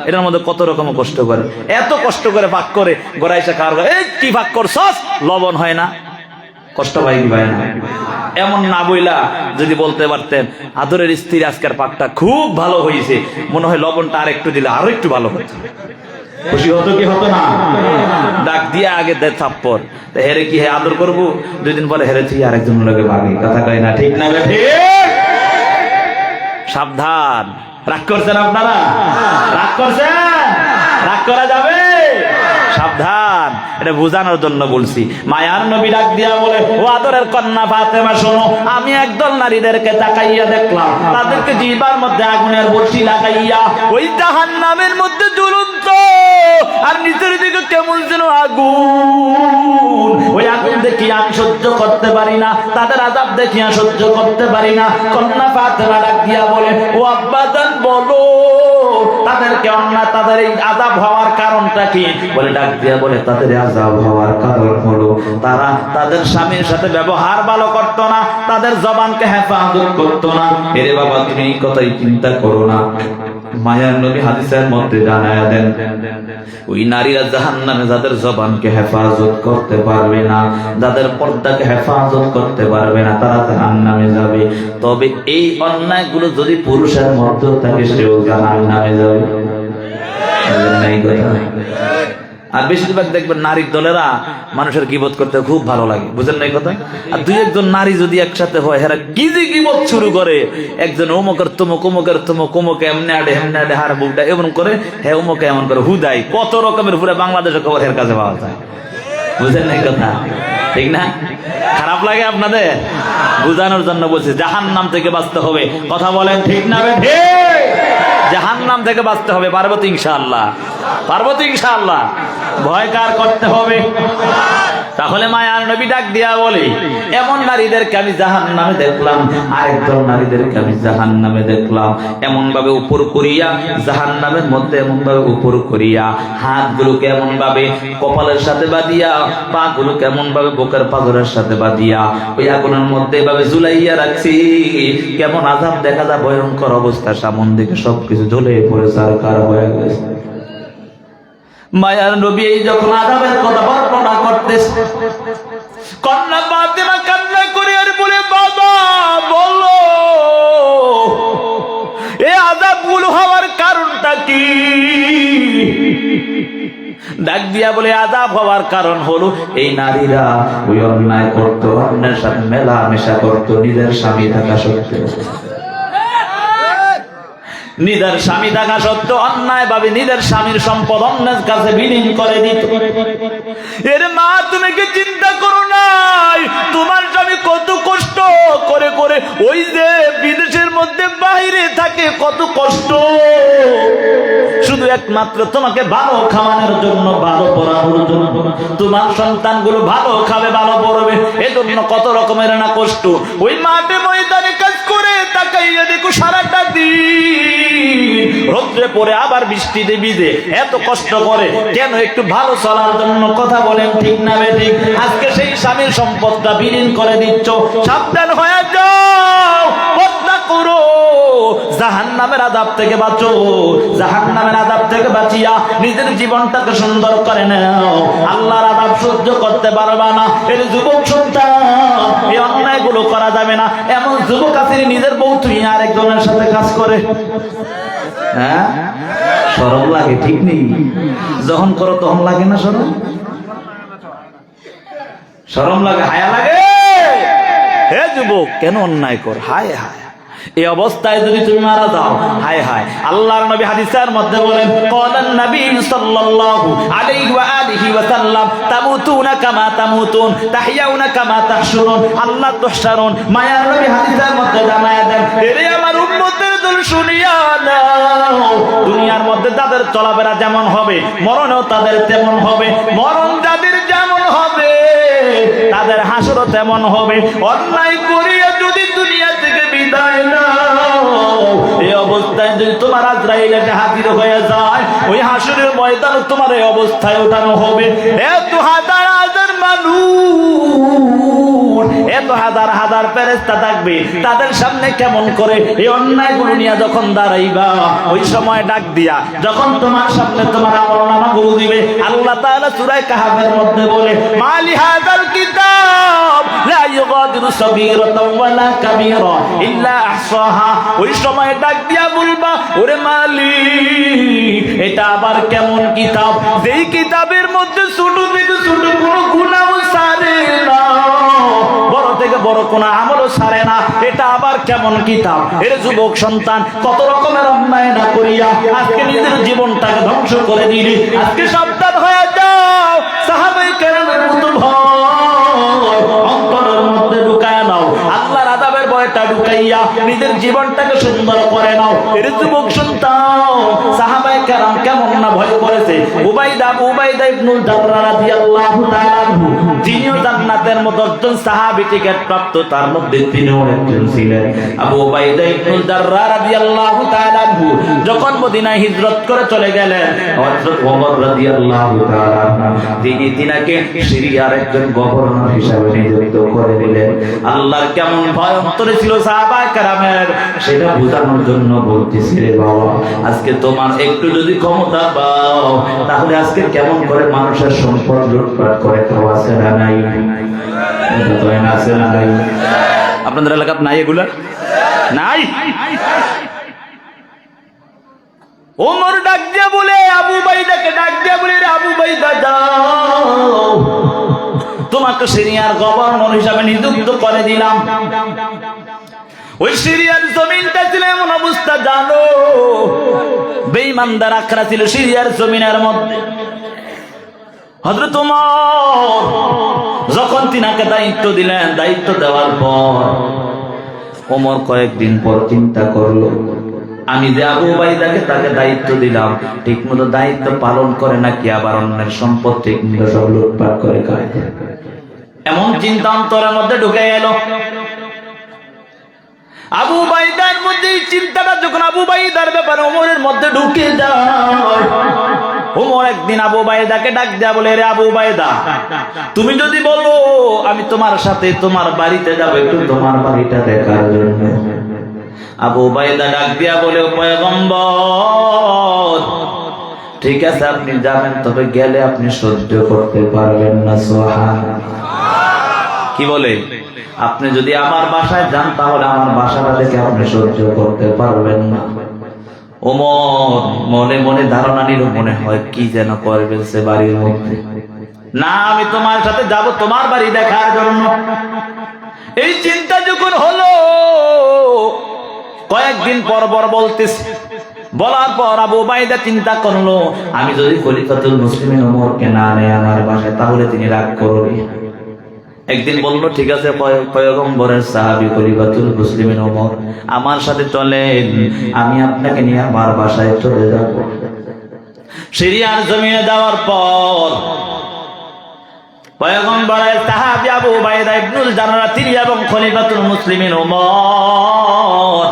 এটার মধ্যে কত রকম কষ্ট করে, এত কষ্ট করে ভাগ করে গড়াইছে খাওয়ার, এই কি ভাগ করছস, লবণ হয় না, কষ্ট পাই কি পায় না? এমন না বইলা যদি বলতে পারতেন, আদরের স্ত্রী আজকের পাকটা খুব ভালো হয়েছে, মনে হয় লবণটা আর একটু দিলে আরো একটু ভালো হতো, খুশি হতো কি হতো না? ডাক দিয়ে আগে দে থাপ্পড়, হেরে কি হে আদর করবো, 2 দিন পরে হেরেছি আরেকজন লোকে ভাগে, কথা কয় না ঠিক না? সাবধান। রাগ করছেন আপনারা? রাগ করছেন? রাগ করা যাবে? সাবধান, এটা বোঝানোর জন্য বলছি। মায়ার নবী ডাক দিয়া বলে, ও আদরের কন্যা ফাতেমা শোনো, আমি একদল নারীদেরকে তাকাইয়া দেখলাম, তাদেরকে জিহ্বার মধ্যে আগুনের বড়শি লাগাইয়া ওই জাহান্নামের মধ্যে ঝুলন্ত, আর নিচের দিকে কেমন যেন আগুন। ওই আগুন দেখিয়া আমি সহ্য করতে পারি না, তাদের আযাব দেখিয়া সহ্য করতে পারি না। কন্যা ফাতেমা ডাক দিয়া বলে, ও আব্বাজান বলো, তাদেরকে অন্যায়, তাদের এই আযাব হওয়ার কারণটা কি? বলে ডাক দিয়া বলে তাদের আযাব হওয়ার কারণ হলো তারা তাদের স্বামীর সাথে ব্যবহার ভালো করতো না, তাদের জবানকে হেফাজত করতো না। এরে বাবা তুমি এই কথাই চিন্তা করো না। মায়ার নবী হাদিসের মধ্যে জানায়া দেন ওই নারীরা জাহান্নামে যাদের জবানকে হেফাজত করতে পারবে না, যাদের পর্দাকে হেফাজত করতে পারবে না, তারা জাহান্নামে যাবে। তবে এই অন্যায়গুলো যদি পুরুষের মধ্যে থাকে সেও জাহান্নামে যাবে। আর বেশিরভাগ দেখবেন নারীর দলেরা মানুষের গীবত করতে খুব ভালো লাগে, বুঝেন না এই কথা? আর দুই একজন নারী যদি একসাথে হয় হেরা কি যে গীবত শুরু করে, একজন অমুকের তমুক অমুকের তমুক অমুক এমনি আডে হেমনে আডে হার বুকটা এমন করে, হ্যাঁ অমুকে এমন করে, হুদাই কত রকমের পুরো বাংলাদেশের খবর এর কাছে পাওয়া যায়, বুঝেন না এই কথা? ঠিক না? খারাপ লাগে আপনাদের? বুঝানোর জন্য বলছি জাহান্নাম থেকে বাঁচতে হবে। কথা বলেন ঠিক না? জাহান্নাম থেকে বাঁচতে হবে। পারবো তো ইনশাআল্লাহ? পারবো তো ইনশাআল্লাহ? ভয় কার করতে হবে? তাহলে মায়ার নবী ডাক দিয়া বলে এমন নারীদেরকে আমি জাহান্নামে দেখলাম, আরেকদল নারীদেরকে আমি জাহান্নামে দেখলাম। এমন ভাবে উপর করিয়া জাহান্নামের মধ্যে, এমন ভাবে উপর করিয়া হাতগুলোকে এমন ভাবে কপালের সাথে বাঁধিয়া, পা গুলোকে এমন ভাবে বুকের পাথরের সাথে বাঁধিয়া ওই আগুনের মধ্যে এভাবে ঝুলাইয়া রাখছি। কেমন আযাব দেখা যায়, ভয়ঙ্কর অবস্থা, সামন দিকে সবকিছু জ্বলে পড়ে সারকার হয়ে গেছে। মায়ার নবী এই যখন আযাবের কথা বর্ণনা করতেছে, কন্যা ফাতেমা কান্না করে আর বলে বাবা বলো এই আযাবগুলো হওয়ার কারণটা কি? ডাক দিয়া বলে আযাব হওয়ার কারণ হলো এই নারীরা ওই অন্যায় করতো, অন্যের সাথে মেলামেশা করতো নিজের স্বামী থাকা সত্ত্বেও। নিজের স্বামী থাকা সত্ত্বেও অন্যায় ভাবে নিজের স্বামীর সম্পদ অন্যের কাছে বিলীন করে দিত। এর মা তুমি কি চিন্তা করো নাই তোমার স্বামী কত কষ্ট করে করে ওই যে বিদেশের মধ্যে বাইরে থাকে, কত কষ্ট শুধু একমাত্র তোমাকে ভালো খাওয়ানোর জন্য, ভালো পড়ানোর জন্য, তোমার সন্তানগুলো ভালো খাবে, ভালো পড়বে, এজন্য কত রকমের না কষ্ট। ওই মাঠে ময়দানে কাজ করে তাকাইয়া দেখো সারাটা দিন রোদ্রে পড়ে আবার বৃষ্টিতে ভিজে এত কষ্ট করে কেন? একটু ভালো চলার জন্য। কথা বলেন ঠিক না বেঠিক? আজকে সেই স্বামীর সম্পদটা বিলীন করে দিচ্ছ। সাবধান হয়ে যাও, হত্যা করো, জাহান্নামের আযাব থেকে বাঁচো। জাহান্নামের আযাব থেকে বাঁচিয়া নিজের জীবনটাকে সুন্দর করে নাও। আল্লাহর আযাব সহ্য করতে পারবা না। এর যুবক সন্তান, এই অন্যায়গুলো করা যাবে না। এমন যুবক আছে নিজের বউ তুই আরেকজনের সাথে কাজ করে, হ্যাঁ শরম লাগে, ঠিক নেই? যখন করো তখন লাগে না শরম? শরম লাগে, হায়া লাগে? হে যুবক কেন অন্যায় কর? হায় হায়, এই অবস্থায় যদি তুমি মারা যাও, হায় হায়। আল্লাহর নবী হাদিসের মধ্যে বলেন ক্বালান নবী সাল্লাল্লাহু আলাইহি ওয়া আলিহি ওয়া সাল্লাম তামুতুনা কামা তামুতুন তাহইয়াউনা কামা তাহশুরুন আল্লাহ তুহশারুন। মায়ার নবী হাদিসের মধ্যে জানায়া দেন এরে আমার উম্মতের দল শুনিয়া নাও, দুনিয়ার মধ্যে তাদের চলাফেরা যেমন হবে মরণেও তাদের তেমন হবে। মরণ যাদের যেমন হবে তাদের হাসরও তেমন হবে। অন্যায় করিয়া যদি দুনিয়া থেকে বিদায় নাও, এই অবস্থায় যদি তোমার আজরাইল এসে হাজির হয়ে যায়, ওই হাসরের ময়দানে তোমার এই অবস্থায় ওঠানো হবে। এত হাজার হাজার মানুষ, এত হাজার হাজার ফেরেশতা থাকবে, তাদের সামনে কেমন করে এই অন্যায়গুলো নিয়ে যখন দাঁড়াইবা, ওই সময় ডাক দিয়া যখন তোমার সামনে তোমার আমলনামা গুলো দিবে, আল্লাহ তাআলা সূরা কাহফের মধ্যে বলে মালি হাযাল কিতাব লা ইউগাদিরু সাগীরাতাও ওয়ালা কাবীরা ইল্লা আহসাহা। ওই সময় ডাক দিয়া বলবা ওরে মালিক এটা আবার কেমন কিতাব, যেই কিতাবের মধ্যে ছোট থেকে ছোট কোনো গুনাহ ছাড়ে না, বড় থেকে বড় কোনো আমলও ছাড়ে না। এটা আবার কেমন কিতাব? এর যুবক সন্তান কত রকমের অন্যায় না করিয়া আজকে নিজের জীবনটাকে ধ্বংস করে দিলি। আজকে সাবধান হয়ে যাও, সাহাবায়ে কেরামের মতো ভয় অন্তরের মধ্যে ঢুকায় নাও, আল্লাহর আযাবের ভয়টা ঢুকাইয়া নিজের জীবনটাকে সুন্দর করে নাও। এর যুবক সন্তান সাহাবায়ে কেরাম কেমন না ভয় করেছে। উবাইদা ইবনুল জাররাহ রাদিয়াল্লাহু তাআলা আনহু, তিনিও জান্নাতের মতো 10 সাহাবী টিকেট প্রাপ্ত, তার মধ্যে তিনিও একজন ছিলেন। আবু উবাইদা ইবনুল জাররাহ রাদিয়াল্লাহু তাআলা আনহু যখন মদিনায় হিজরত করে চলে গেলেন, হযরত ওমর রাদিয়াল্লাহু তাআলা তিনি তিনাকে সিরিয়ার একজন গভর্নর হিসেবে নিযুক্ত করে দিলেন। আল্লাহর কেমন ভয় অন্তরে ছিল সাহাবায়ে কেরামের, সেটা বোঝানোর জন্য বলতেছি রে বাবা, আজকে তোমার একটু যদি ক্ষমতা পাও, তাহলে আজকে কেমন করে মানুষের সম্পদ লুটপাট করে খাওয়া আছে না নাই? এটা তো আছে না নাই? আপনাদের এলাকাতে নাই এগুলা? নাই। ওমর ডাক দিয়ে বলে, আবু উবাইদাকে ডাক দিয়ে বলে, রে আবু উবাইদা যাও, তোমাকে সিরিয়ার গভর্নর হিসাবে নিযুক্ত করে দিলাম। ওই সিরিয়ার জমিনটা ছিল এমন অবস্থা জানো, বেঈমানদের আখড়া ছিল সিরিয়ার জমিনের মধ্যে। হযরত ওমর যখন তিনাকে দায়িত্ব দিলেন, দায়িত্ব দেওয়ার পর ওমর কয়েকদিন পর চিন্তা করলো, আমি যে আবু উবাইদাকে তাকে দায়িত্ব দিলাম, ঠিক মতো দায়িত্ব পালন করে নাকি আবার অন্যের সম্পদ ঠিক মতো সব লুটপাট করে খায়। এমন চিন্তা অন্তরের মধ্যে ঢুকে এলো। আবু উবাইদার মধ্যে এই চিন্তাটা যখন আবু উবাইদার ব্যাপারে ওমরের মধ্যে ঢুকে যায়, ওমর একদিন আবু উবাইদাকে ডাক দেয়া বলে, রে আবু উবাইদা, তুমি যদি বলো আমি তোমার সাথে তোমার বাড়িতে যাব একটু তোমার বাড়িটা দেখার জন্য। আবু উবাইদা ডাক দিয়া বলে, পয়গম্বর ঠিক আছে আপনি যাবেন, তবে গেলে আপনি সহ্য করতে পারবেন না। সুবহানাল্লাহ। কি বলে? আপনি যদি আমার বাসায় যান তাহলে আমার বাসাটা দেখে আপনি সহ্য করতে পারবেন না। ওমর মনে মনে ধারণা নিল, মনে হয় কি যেন করে ফেলছে বাড়ির মধ্যে। না, আমি তোমার সাথে যাব তোমার বাড়ি দেখার জন্য। এই চিন্তা যখন হলো, কয়েকদিন পর পর বলতেছে, বলার পর আবু উবাইদা চিন্তা করলো, আমি যদি খলিফাতুল মুসলিমিন ওমরকে না নেই আমার বাসায়, তাহলে তিনি রাগ করবে। একদিন বললো, ঠিক আছে পয়গম্বরের সাহাবী খলিফাতুল মুসলিমিন ওমর, আমার সাথে চলেন, আমি আপনাকে নিয়ে আমার বাসায় চলে যাব। সিরিয়ার জমিনে যাওয়ার পর পয়গম্বরের সাহাবী আবু উবাইদা ইবনুল জাররাহ তিনি এবং খলিফাতুল মুসলিমিন ওমর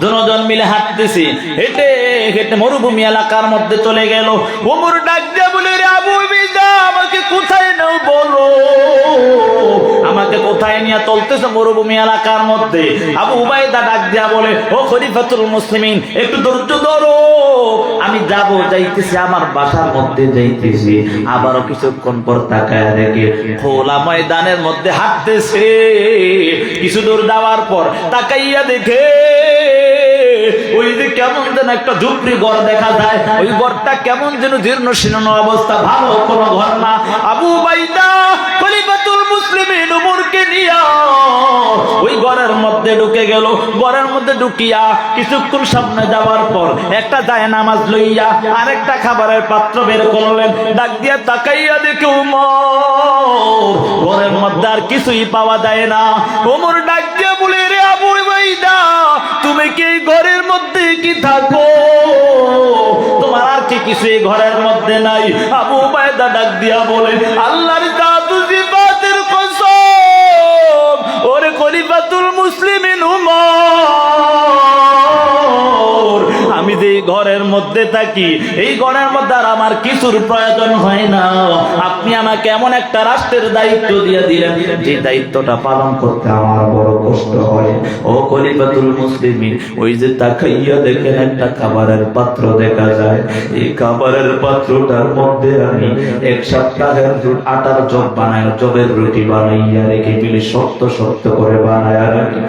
দুজন মিলে হাঁটতেছি, হেঁটে হেঁটে মরুভূমি এলাকার মধ্যে চলে গেল। ওমর ডাক দিয়ে বলে, রে আবু উবাইদা, আমাকে কোথায় নাও বলো, আমাকে কোথায় নিয়ে চলতেছে মরুভূমি এলাকার মধ্যে? আবু উবাইদা ডাক দিয়া বলে, ও খলিফাতুল মুসলিমিন, একটু ধৈর্য ধরো, আমি যাব, যাইতেছি, আমার বাসার মধ্যে যাইতেছি। আবারও কিছুক্ষণ পর তাকায় দেখে খোলা ময়দানের মধ্যে হাঁটতেছে। কিছু দূর যাওয়ার পর তাকাইয়া দেখে ওই যে কেমন যেন একটা ঝুপড়ি ঘর দেখা যায়, ওই ঘরটা কেমন যেন জীর্ণ শীর্ণ অবস্থা, ভালো কোনো ঘর না। আবু উবাইদা খলিফাতুল মুসলিমিন ওমরকে নিয়া ওই ঘরের মধ্যে ঢুকে গেল। ঘরের মধ্যে ঢুকিয়া কিছুক্ষণ সামনে যাওয়ার পর একটা জায়নামাজ লইয়া আরেকটা খাবারের পাত্র বের করলেন। ডাক দিয়া তাকাইয়া দেখে ওমর, ঘরের মধ্যে আর কিছুই পাওয়া যায় না। ওমর ডাক দিয়া বলে, রে আবু উবাইদা, তুমি কি ঘরের মধ্যে কি থাকো? তোমার আর কি কিছু এই ঘরের মধ্যে নাই? আবু উবাইদা ডাক দিয়া বলে, আল্লাহর জাদু সিফাতের কসম, ওরে খলিফাতুল মুসলিমিন ওমর, আমি যে ঘরের মধ্যে থাকি, এই ঘরের মধ্যে আর আমার কিছুর প্রয়োজন হয় না। আপনি আমাকে এমন একটা রাষ্ট্রের দায়িত্ব দিয়ে দিলেন, যে দায়িত্বটা পালন করতে আমার বড় কষ্ট হয়। ও খলিফাতুল মুসলিমিন, ওই যে তাকাইয়া দেখেন একটা খাবারের পাত্র দেখা যায়, এই খাবারের পাত্রটার মধ্যে আমি 1 সপ্তাহের আটার জব বানায়, জবের রুটি বানাইয়া রেখে দিলে শক্ত শক্ত করে বানায়া রাখি,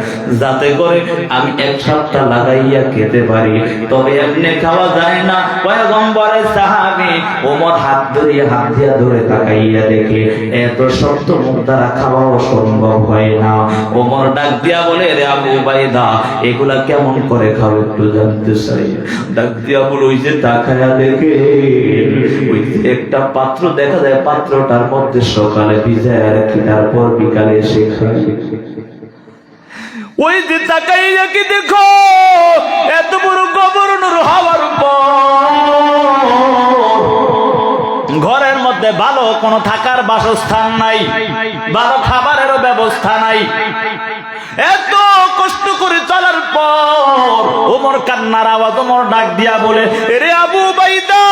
যাতে করে আমি 1 সপ্তাহ লাগাইয়া খেতে পারি। তবে এমনি খাওয়া যায় না। পয়গম্বরের সাহাবী ওমর হাত দিয়া ধরে তাকাইয়া দেখে এত শক্ত মুখ দ্বারা খাওয়াও সম্ভব হয় না। ওমর ডাক দিয়া বলে, রে আবু উবাইদা, এগুলা কেমন করে খাও একটু জানতে চাই। ডাক দিয়া বলে, ওই যে তাকাইয়া দেখে ওই একটা পাত্র দেখা যায়, পাত্রটার মধ্যে সকালে ভিজায় রাখি, তারপর বিকালে এসে খাই। ওই যে তাকাইয়া কি দেখো, এত বড় গভর্নর হওয়ার পর ঘরের মধ্যে মধ্যে ভালো কোনো থাকার বাসস্থান নাই, ভালো খাবারেরও ব্যবস্থা নাই। এত কষ্ট করে চলার পর ওমর কান্নার আওয়াজ, ওমর ডাক দিয়া বলে, এরে আবু উবাইদা,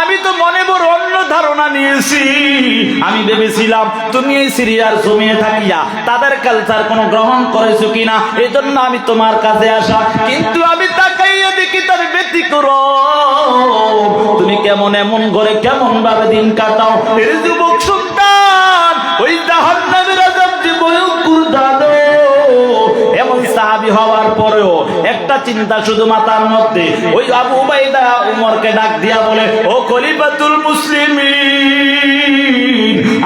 আমি তো মনে বড় অন্য ধারণা নিয়েছি। আমি ভেবেছিলাম তুমি এই সিরিয়ার জমিয়ে থাকিয়া তাদের কালচার কোনো গ্রহণ করেছো কিনা, এজন্য আমি তোমার কাছে আসা। কিন্তু আমি তাকাইয়া দেখি তার ব্যতিক্রম। তুমি কেমন এমন ঘরে কেমন ভাবে দিন কাটাও। এর যুবক সন্তান, ওই জাহান্নামের আযাব যে ভয়ঙ্কর দাদু। এমন সাহাবী হওয়ার পরেও একটা চিন্তা শুধু মাথার মধ্যে। ওই আবু উবাইদা উমরকে ডাক দিয়া বলে, ও খলিফাতুল মুসলিমিন,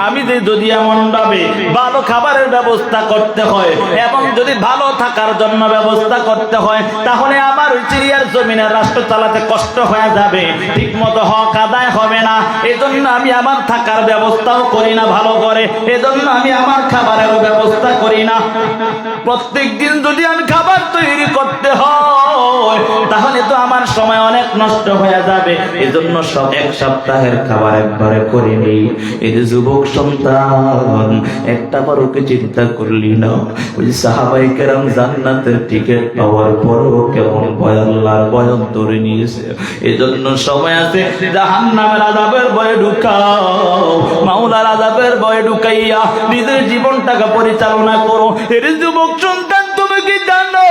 আমি যদি এমন ভাবে ভালো খাবারের ব্যবস্থা করতে হয় এবং যদি ভালো থাকার জন্য ব্যবস্থা করতে হয়, তাহলে আমার ওই সিরিয়ার জমিনের রাষ্ট্র চালাতে কষ্ট হয়ে যাবে, ঠিক মতো হক আদায় হবে না। এজন্য আমি আমার থাকার ব্যবস্থাও করি না ভালো করে, এজন্য আমি আমার খাবারেরও ব্যবস্থা করি না। প্রত্যেক দিন যদি আমি খাবার তৈরি করতে হয়, তাহলে তো আমার সময় অনেক নষ্ট হয়ে যাবে। এজন্য সব এক সপ্তাহের খাবার একবারে করে নেই। এই যে যুবক সন্তান, একটা বারোকে চিন্তা করলি না? ওই সাহাবায়ে কেরাম জান্নাতের টিকিট পাওয়ার পরও কেমন ভয় আল্লাহর ভয় ধরে নিয়েছে। এজন্য সময় আছে জাহান্নামের আযাবের ভয়ে ঢুকাও, মাওলার আযাবের ভয়ে ঢুকাইয়া নিজের জীবনটাকে পরিচালনা করো। এর যুবক সন্তান, তুমি কি জানো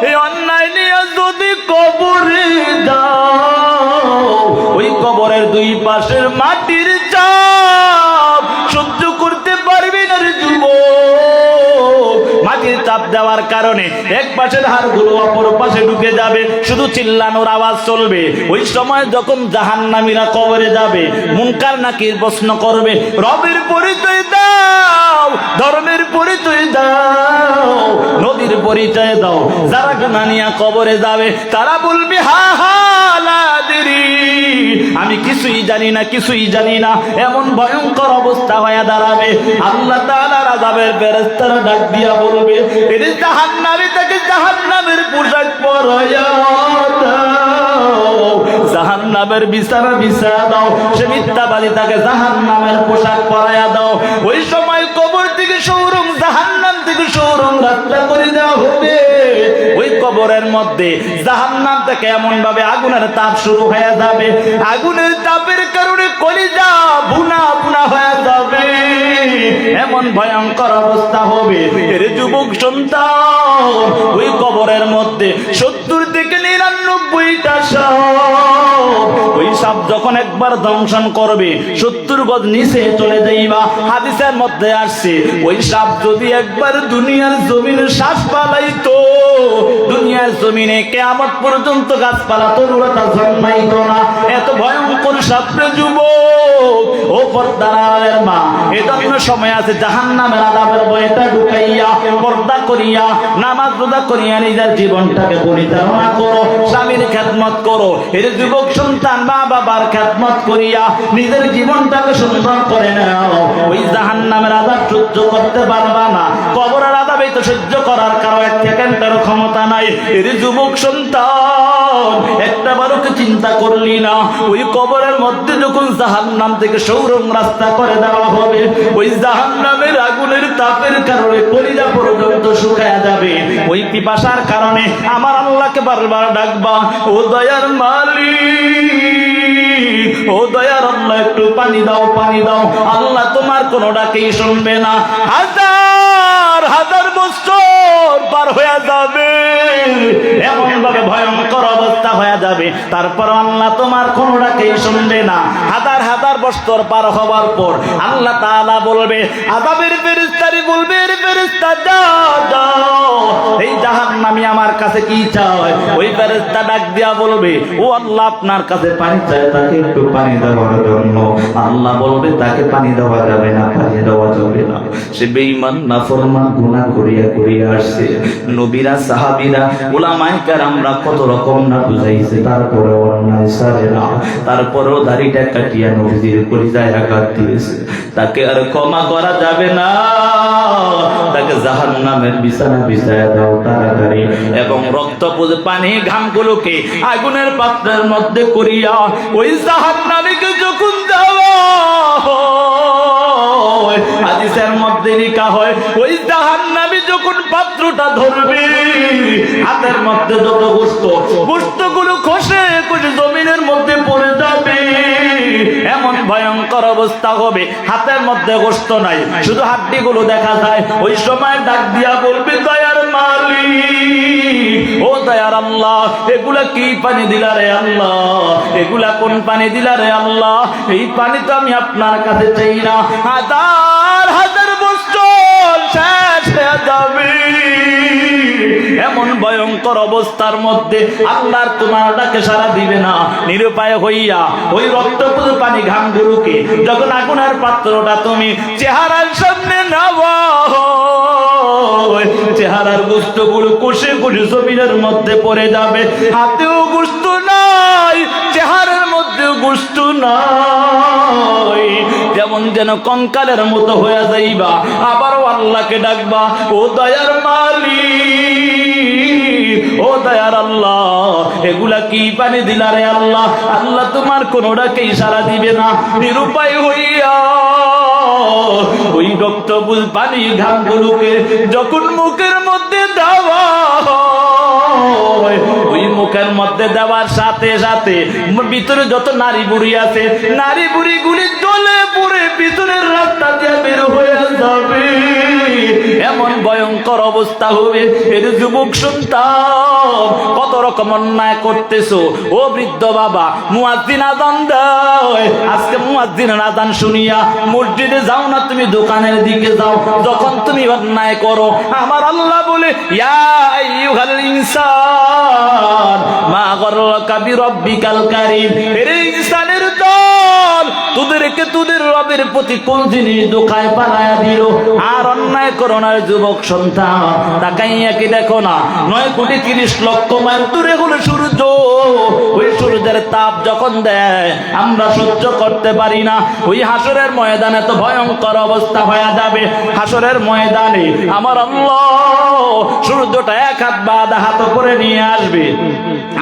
এই অন্যায় নিয়ে যদি কবরে যাও, ওই কবরের দুই পাশের মাটির চাপ সহ্য করতে পারবে না রে যুবক। মাটির চাপ দেওয়ার কারণে এক পাশের হাড়গুলো অপর পাশে ঢুকে যাবে, শুধু চিল্লানোর আওয়াজ চলবে। ওই সময় যখন জাহান্নামীরা কবরে যাবে, মুনকার নাকির প্রশ্ন করবে, রবের পরিচয় দাও, ধর্মের পরিচয় দাও, নদীর পরিচয় দাও। যারা গানিয়া কবরে যাবে তারা বলবে, হা হা লাদিরি, আমি কিছুই জানি না, কিছুই জানি না। এমন ভয়ঙ্কর অবস্থা হয়ে দাঁড়াবে। আল্লাহ তাআলার আযাবের ফেরেশতারা ডাক দিয়া বলবে, এর জাহান্নামী তাকে জাহান্নামের পোশাক পরাইয়া দাও, জাহান্নামের বিছানা বিছায়া দাও। সে মিথ্যাবাদী, তাকে জাহান্নামের পোশাক পরাইয়া দাও। ওই সময় কবর থেকে সৌরং, জাহান্নাম থেকে সৌরং রাস্তা করে দেওয়া হবে। ওই কবরের মধ্যে জাহান্নাম থেকে এমন ভাবে আগুনের তাপ শুরু হয়ে যাবে, আগুনের তাপের কারণে কলিজা ভুনা ভুনা হয়ে যাবে। এমন ভয়ঙ্কর অবস্থা হবে। এর যুবক সন্তান, ওই কবরের মধ্যে 70 থেকে 99টা সাপ। ওই সাপ যখন একবার দংশন করবে, 70 গজ নিচে চলে যাইবা। হাদিসের মধ্যে আসছে, ওই সাপ যদি একবার দুনিয়ার জমিনে শ্বাস পালাইতো, দুনিয়ার জমিনে কিয়ামত পর্যন্ত গাছপালা তরুলতা জন্মাইতো না। এত ভয়ঙ্কর সাপরে যুবক, ও পর্দার মা, এজন্য সময় আছে জাহান্নামের আযাবের ভয়টা ঢুকাইয়া পর্দা করিয়া নামাজ রোজা করিয়া নিজের জীবনটাকে পরিচালনা করো, স্বামীর খেদমত করো। এর যুবক সন্তান, মা বাবার খেদমত করিয়া নিজের জীবনটাকে সুন্দর করে নাও। ওই জাহান্নামের আযাব সহ্য করতে পারবা না, কবরের আযাব তো সহ্য করার কারো এক সেকেন্ডের ক্ষমতা নাই। এর যুবক সন্তান, একটা বারো চিন্তা করলি না? ওই কবরের মধ্যে যখন জাহান্নাম থেকে সৌরং রাস্তা করে দেওয়া হবে, ওই জাহান্নামের আগুনের তাপের কারণে কলিজা পর্যন্ত শুকায়া যাবে। ওই পিপাসার কারণে আমার আল্লাহকে বারবার ডাকবা, ও দয়ার মালিক, ও দয়ার আল্লাহ, একটু পানি দাও, পানি দাও। আল্লাহ তোমার কোনো ডাকেই শুনবে না। হাজার হাজার বছর পার হয়ে যাবে, এমন ভাবে ভয়ঙ্কর অবস্থা হয়ে যাবে, তারপর আল্লাহ তোমার কোনো ডাকেই শুনবে না। হাজার হাজার বছর পার হওয়ার পর আল্লাহ তাআলা বলবে, আযাবের ফেরেশতারে বলবে, এর ফেরেশতা দাও, এই জাহান্নামী আমার কাছে কি চায়? ওই ফেরেশতা ডাক দিয়া বলবে, ও আল্লাহ, আপনার কাছে পানি চায়, তাকে একটু পানি দেওয়ার জন্য। আল্লাহ বলবে, তাকে পানি দেওয়া যাবে না, পানি দেওয়া যাবে না, সে বেঈমান নাফরমান গুনাহ করিয়া করিয়া আসছে। নবীরা, সাহাবীরা, উলামায়ে কেরামরা কত রকম না বুঝাইছে, তারপরে অন্যায় ছাড়ে না, তারপরেও দাড়িটা কাটিয়া নবীর কলিজায় আঘাত দিয়েছে। তাকে আর ক্ষমা করা যাবে না। তাকে জাহান্নামের বিছানা বিছায়া দাও তাড়াতাড়ি। এবং রক্তপুঞ্জ পানি ঘামগুলোকে আগুনের পাত্রের মধ্যে করিয়া ওই জাহান্নামীকে যখন দেওয়া হয়, হাদিসের মধ্যে লেখা হয় ওই জাহান্নামী যখন পাত্রটা ধরবে, হাতের মধ্যে যত গোশতগুলো খসে খসে জমিনের মধ্যে পড়ে যাবে। এমন ভয়ঙ্কর অবস্থা হবে, হাতের মধ্যে গোশত নাই, শুধু হাড্ডিগুলো দেখা যায়। ওই সময় ডাক দিয়া বলবে, দয়ার মালিক, ও দয়ার আল্লাহ, এগুলা কি পানি দিলা রে আল্লাহ, এগুলা কোন পানি দিলা রে আল্লাহ? এই পানি তো আমি আপনার কাছে চাই না। হাজার হাজার বছর শেষ হয়ে যাবে। এমন ভয়ঙ্কর অবস্থার মধ্যে আল্লাহর তোমার ডাকে সাড়া দিবে না। নিরুপায় হইয়া ওই রক্তপুঞ্জ পানি ঘামগুলোকে যখন আগুনের পাত্রটা তুমি চেহারার সামনে নাও, চেহারার গোশতগুলো কষে কষে জমিনের মধ্যে পড়ে যাবে। হাতেও গোশত নাই, চেহারার মধ্যেও গোশত নাই, যেমন যেন কঙ্কালের মতো হয়ে যাইবা। আবারও আল্লাহকে ডাকবা, ও দয়ার মালিক, ও দয়ার আল্লাহ, এগুলা কি পানি দিলা রে আল্লাহ? আল্লাহ তোমার কোন ডাকেই সাড়া দিবে না। নিরুপায় হইয়া ওই রক্তপুঞ্জ পানি ঘামগুলোকে যখন মুখের মধ্যে দেওয়া, ওই মুখের মধ্যে দেওয়ার সাথে সাথে ভিতরে যত নারী বুড়ি আছে, নারী বুড়ি গুলি জ্বলে পুড়ে ভিতরের রাস্তা দিয়ে বের হয়ে যাবে। এমন ভয়ঙ্কর অবস্থা হবে। এর যুবক সন্তান, কত রকম অন্যায় করতেছো। ও বৃদ্ধ বাবা, মুয়াজ্জিন আযান দেয়, আজকে মুয়াজ্জিনের আযান শুনিয়া মসজিদে যাও না, তুমি দোকানের দিকে যাও। যখন তুমি অন্যায় করো, আমার আল্লাহ বলে, ইয়া আইয়ুহাল ইনসান মা গররাকা বিরব্বিকাল কারীম, এরে ইনসানের দল, তোদেরকে তোদের রবের প্রতি কোন জিনিস ধোঁকায় পালায়া দিল? আর অন্যায় করো না যুবক সন্তান। তাকাইয়া কি দেখো না, 9,30,00,000 মাইল দূরে হলো সূর্য। ওই সূর্যের তাপ যখন দেয় আমরা সহ্য করতে পারি না। ওই হাসরের ময়দানে তো ভয়ঙ্কর অবস্থা হয়ে যাবে। হাসরের ময়দানে আমার আল্লাহ সূর্যটা এক হাত বা আধা হাত করে নিয়ে আসবে।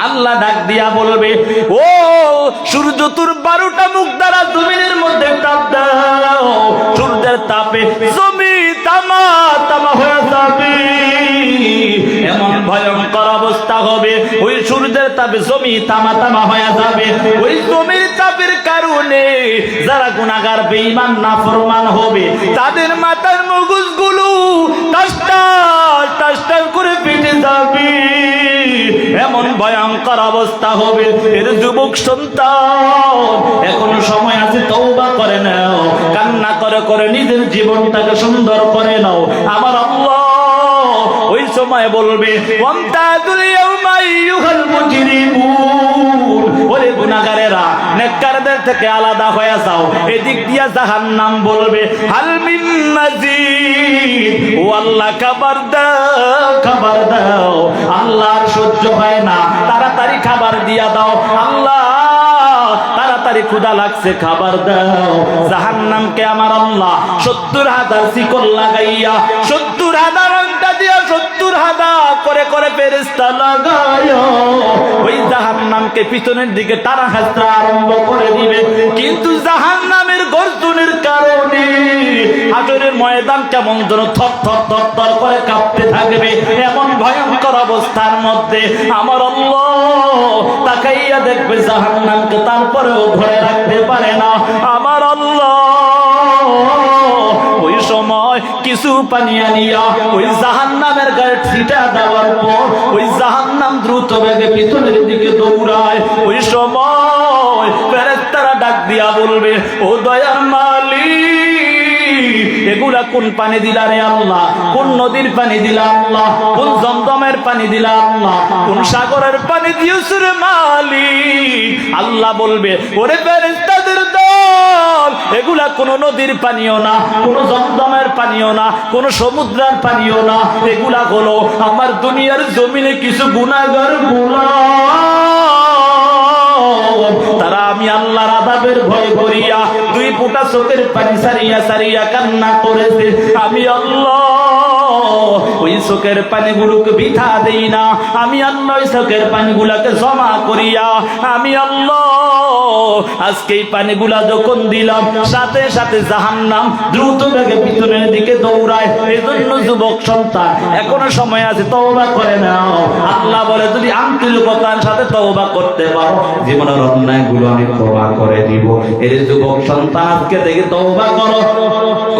আল্লাহ ডাক দিয়া বলবে, ও সূর্য, তোর 12টা মুখ দ্বারা জমিনের মধ্যে তাপ দাও। সূর্যের তাপে জমি তামা তামা হয়ে যাবে। এমন ভয়ঙ্কর অবস্থা হবে, ওই সূর্যের তাপে জমি তামা তামা হয়ে যাবে। ওই জমির তাপের কারণে যারা গুনাহগার বেঈমান নাফরমান হবে, তাদের মাথার মগজগুলো টাসটাস টাসটাস করে ফেটে যাবে। এমন ভয়ঙ্কর অবস্থা হবে। এর যুবক সন্তান, এখনো সময় আছে, তওবা করে নাও, কান্না করে করে নিজের জীবনটাকে সুন্দর করে নাও। আমার আল্লাহ ওই সময় বলবে, ওয়ামতাজুল ইয়াওমা আইয়ুহাল মুজরিমুন, ওরে গুনাহগারেরা, নেককারদের থেকে আলাদা হয়ে যাও। এদিক দিয়া জাহান্নাম বলবে, হাল মিন মাজিদ, ও আল্লাহ খাবার দাও, খাবার দাও। আল্লাহর সহ্য হয় না, তাড়াতাড়ি খাবার দিয়া দাও। আল্লাহ তাড়াতাড়ি ক্ষুধা লাগছে, খাবার দাও। জাহান্নামকে আমার আল্লাহ 70,000 শিকল লাগাইয়া, 70,000 আংটা দিয়া 70,000 করে করে ফেরেশতা লাগাইয়া ওই জাহান্নামকে পিছনের দিকে টানা হেঁচড়া আরম্ভ করে দিবে। কিন্তু জাহান্নামের গর্জনের কারণে হাসরের ময়দান কেমন যেন থর থর থর থর করে কাঁপতে থাকবে। এমন ভয়ঙ্কর অবস্থার মধ্যে আমার আল্লাহ তাকাইয়া দেখবে জাহান্নামকে, তারপরেও ধরে রাখতে পারে না। আমার আল্লাহ ওই সময় কিছু পানি আনিয়া ওই জাহান্নামের গায়ে ছিটা দেওয়ার পর ওই জাহান্নাম দ্রুত বেগে পিছনের দিকে দৌড়ায়। ওই সময় ফেরেশতারা ডাক দিয়া বলবে, ও দয়ার মালিক, এগুলা কোন পানি দিলা রে আল্লাহ? কোন নদীর পানি দিলা আল্লাহ? কোন জমজমের পানি দিলা আল্লাহ? কোন সাগরের পানি দিয়েছ রে মালিক? আল্লাহ বলবে, ওরে ফেরেশতাদের দল, এগুলা কোন নদীর পানিও না, কোন জমজমের পানিও না, কোন সমুদ্রের পানিও না। এগুলা হলো আমার দুনিয়ার জমিনে কিছু গুনাহগার গোলাম। তারা আমি আল্লাহর আযাবের ভয় করিয়া 2 ফোঁটা চোখের পানি সারিয়া সারিয়া কান্না করেছে। আমি আল্লাহ চোখের পানিগুলোকে বৃথা দেই না, আমি আল্লাহ ওই চোখের পানিগুলাকে জমা করিয়া আমি আল্লাহ আজকে এই পানিগুলা যখন দিলাম সাথে সাথে জাহান্নাম দ্রুত বেগে পিছনের দিকে দৌড়ায়। এজন্য যুবক সন্তান এখনো সময় আছে, তওবা করে নাও। আল্লাহ বলে যদি আন্তরিকতার সাথে তওবা করতে পারো জীবনের অন্যায়গুলো আমি ক্ষমা করে দিব। এর যুবক সন্তান আজকে থেকে তওবা করো।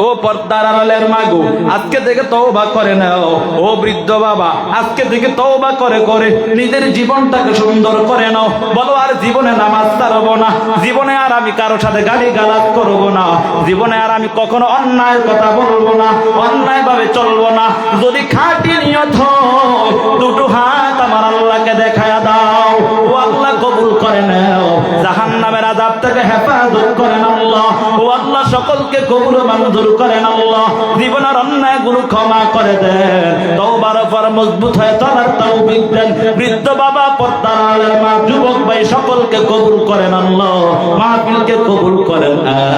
ও পর্দার আড়ালের মাগো আজকে থেকে তওবা করে নাও। ও বৃদ্ধ বাবা আজকে থেকে তওবা করে করে নিজের জীবনটাকে সুন্দর করে নাও। বলো আর জীবনে নামাজ ছাড়বো না, জীবনে আর আমি কারোর সাথে গালি গালাজ করবো না, জীবনে আর আমি কখনো অন্যায়ের কথা বলবো না, অন্যায় ভাবে চলবো না। যদি খাঁটি নিয়ত হয় দুটো হাত আমার আল্লাহকে দেখায়া দাও, ও আল্লাহ কবুল করে নাও। জাহান্নামের আযাব থেকে হেফাজত করেন আল্লাহ। ও আল্লাহ সকলকে কবুল মঞ্জুর করেন আল্লাহ। জীবনের অন্যায়গুলো ক্ষমা করে দেন, তওবার উপর মজবুত হয়ে চলার তৌফিক দেন। বৃদ্ধ বাবা, পর্দার আড়ালের মা, যুবক ভাই সকলকে কবুল করেন আল্লাহ, মাহফিলকে কবুল করেন।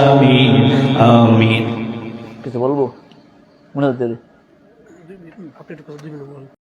আমিন আমিন। কিছু বলবো মনে হচ্ছে আপনি একটু 2 মিনিট বলুন।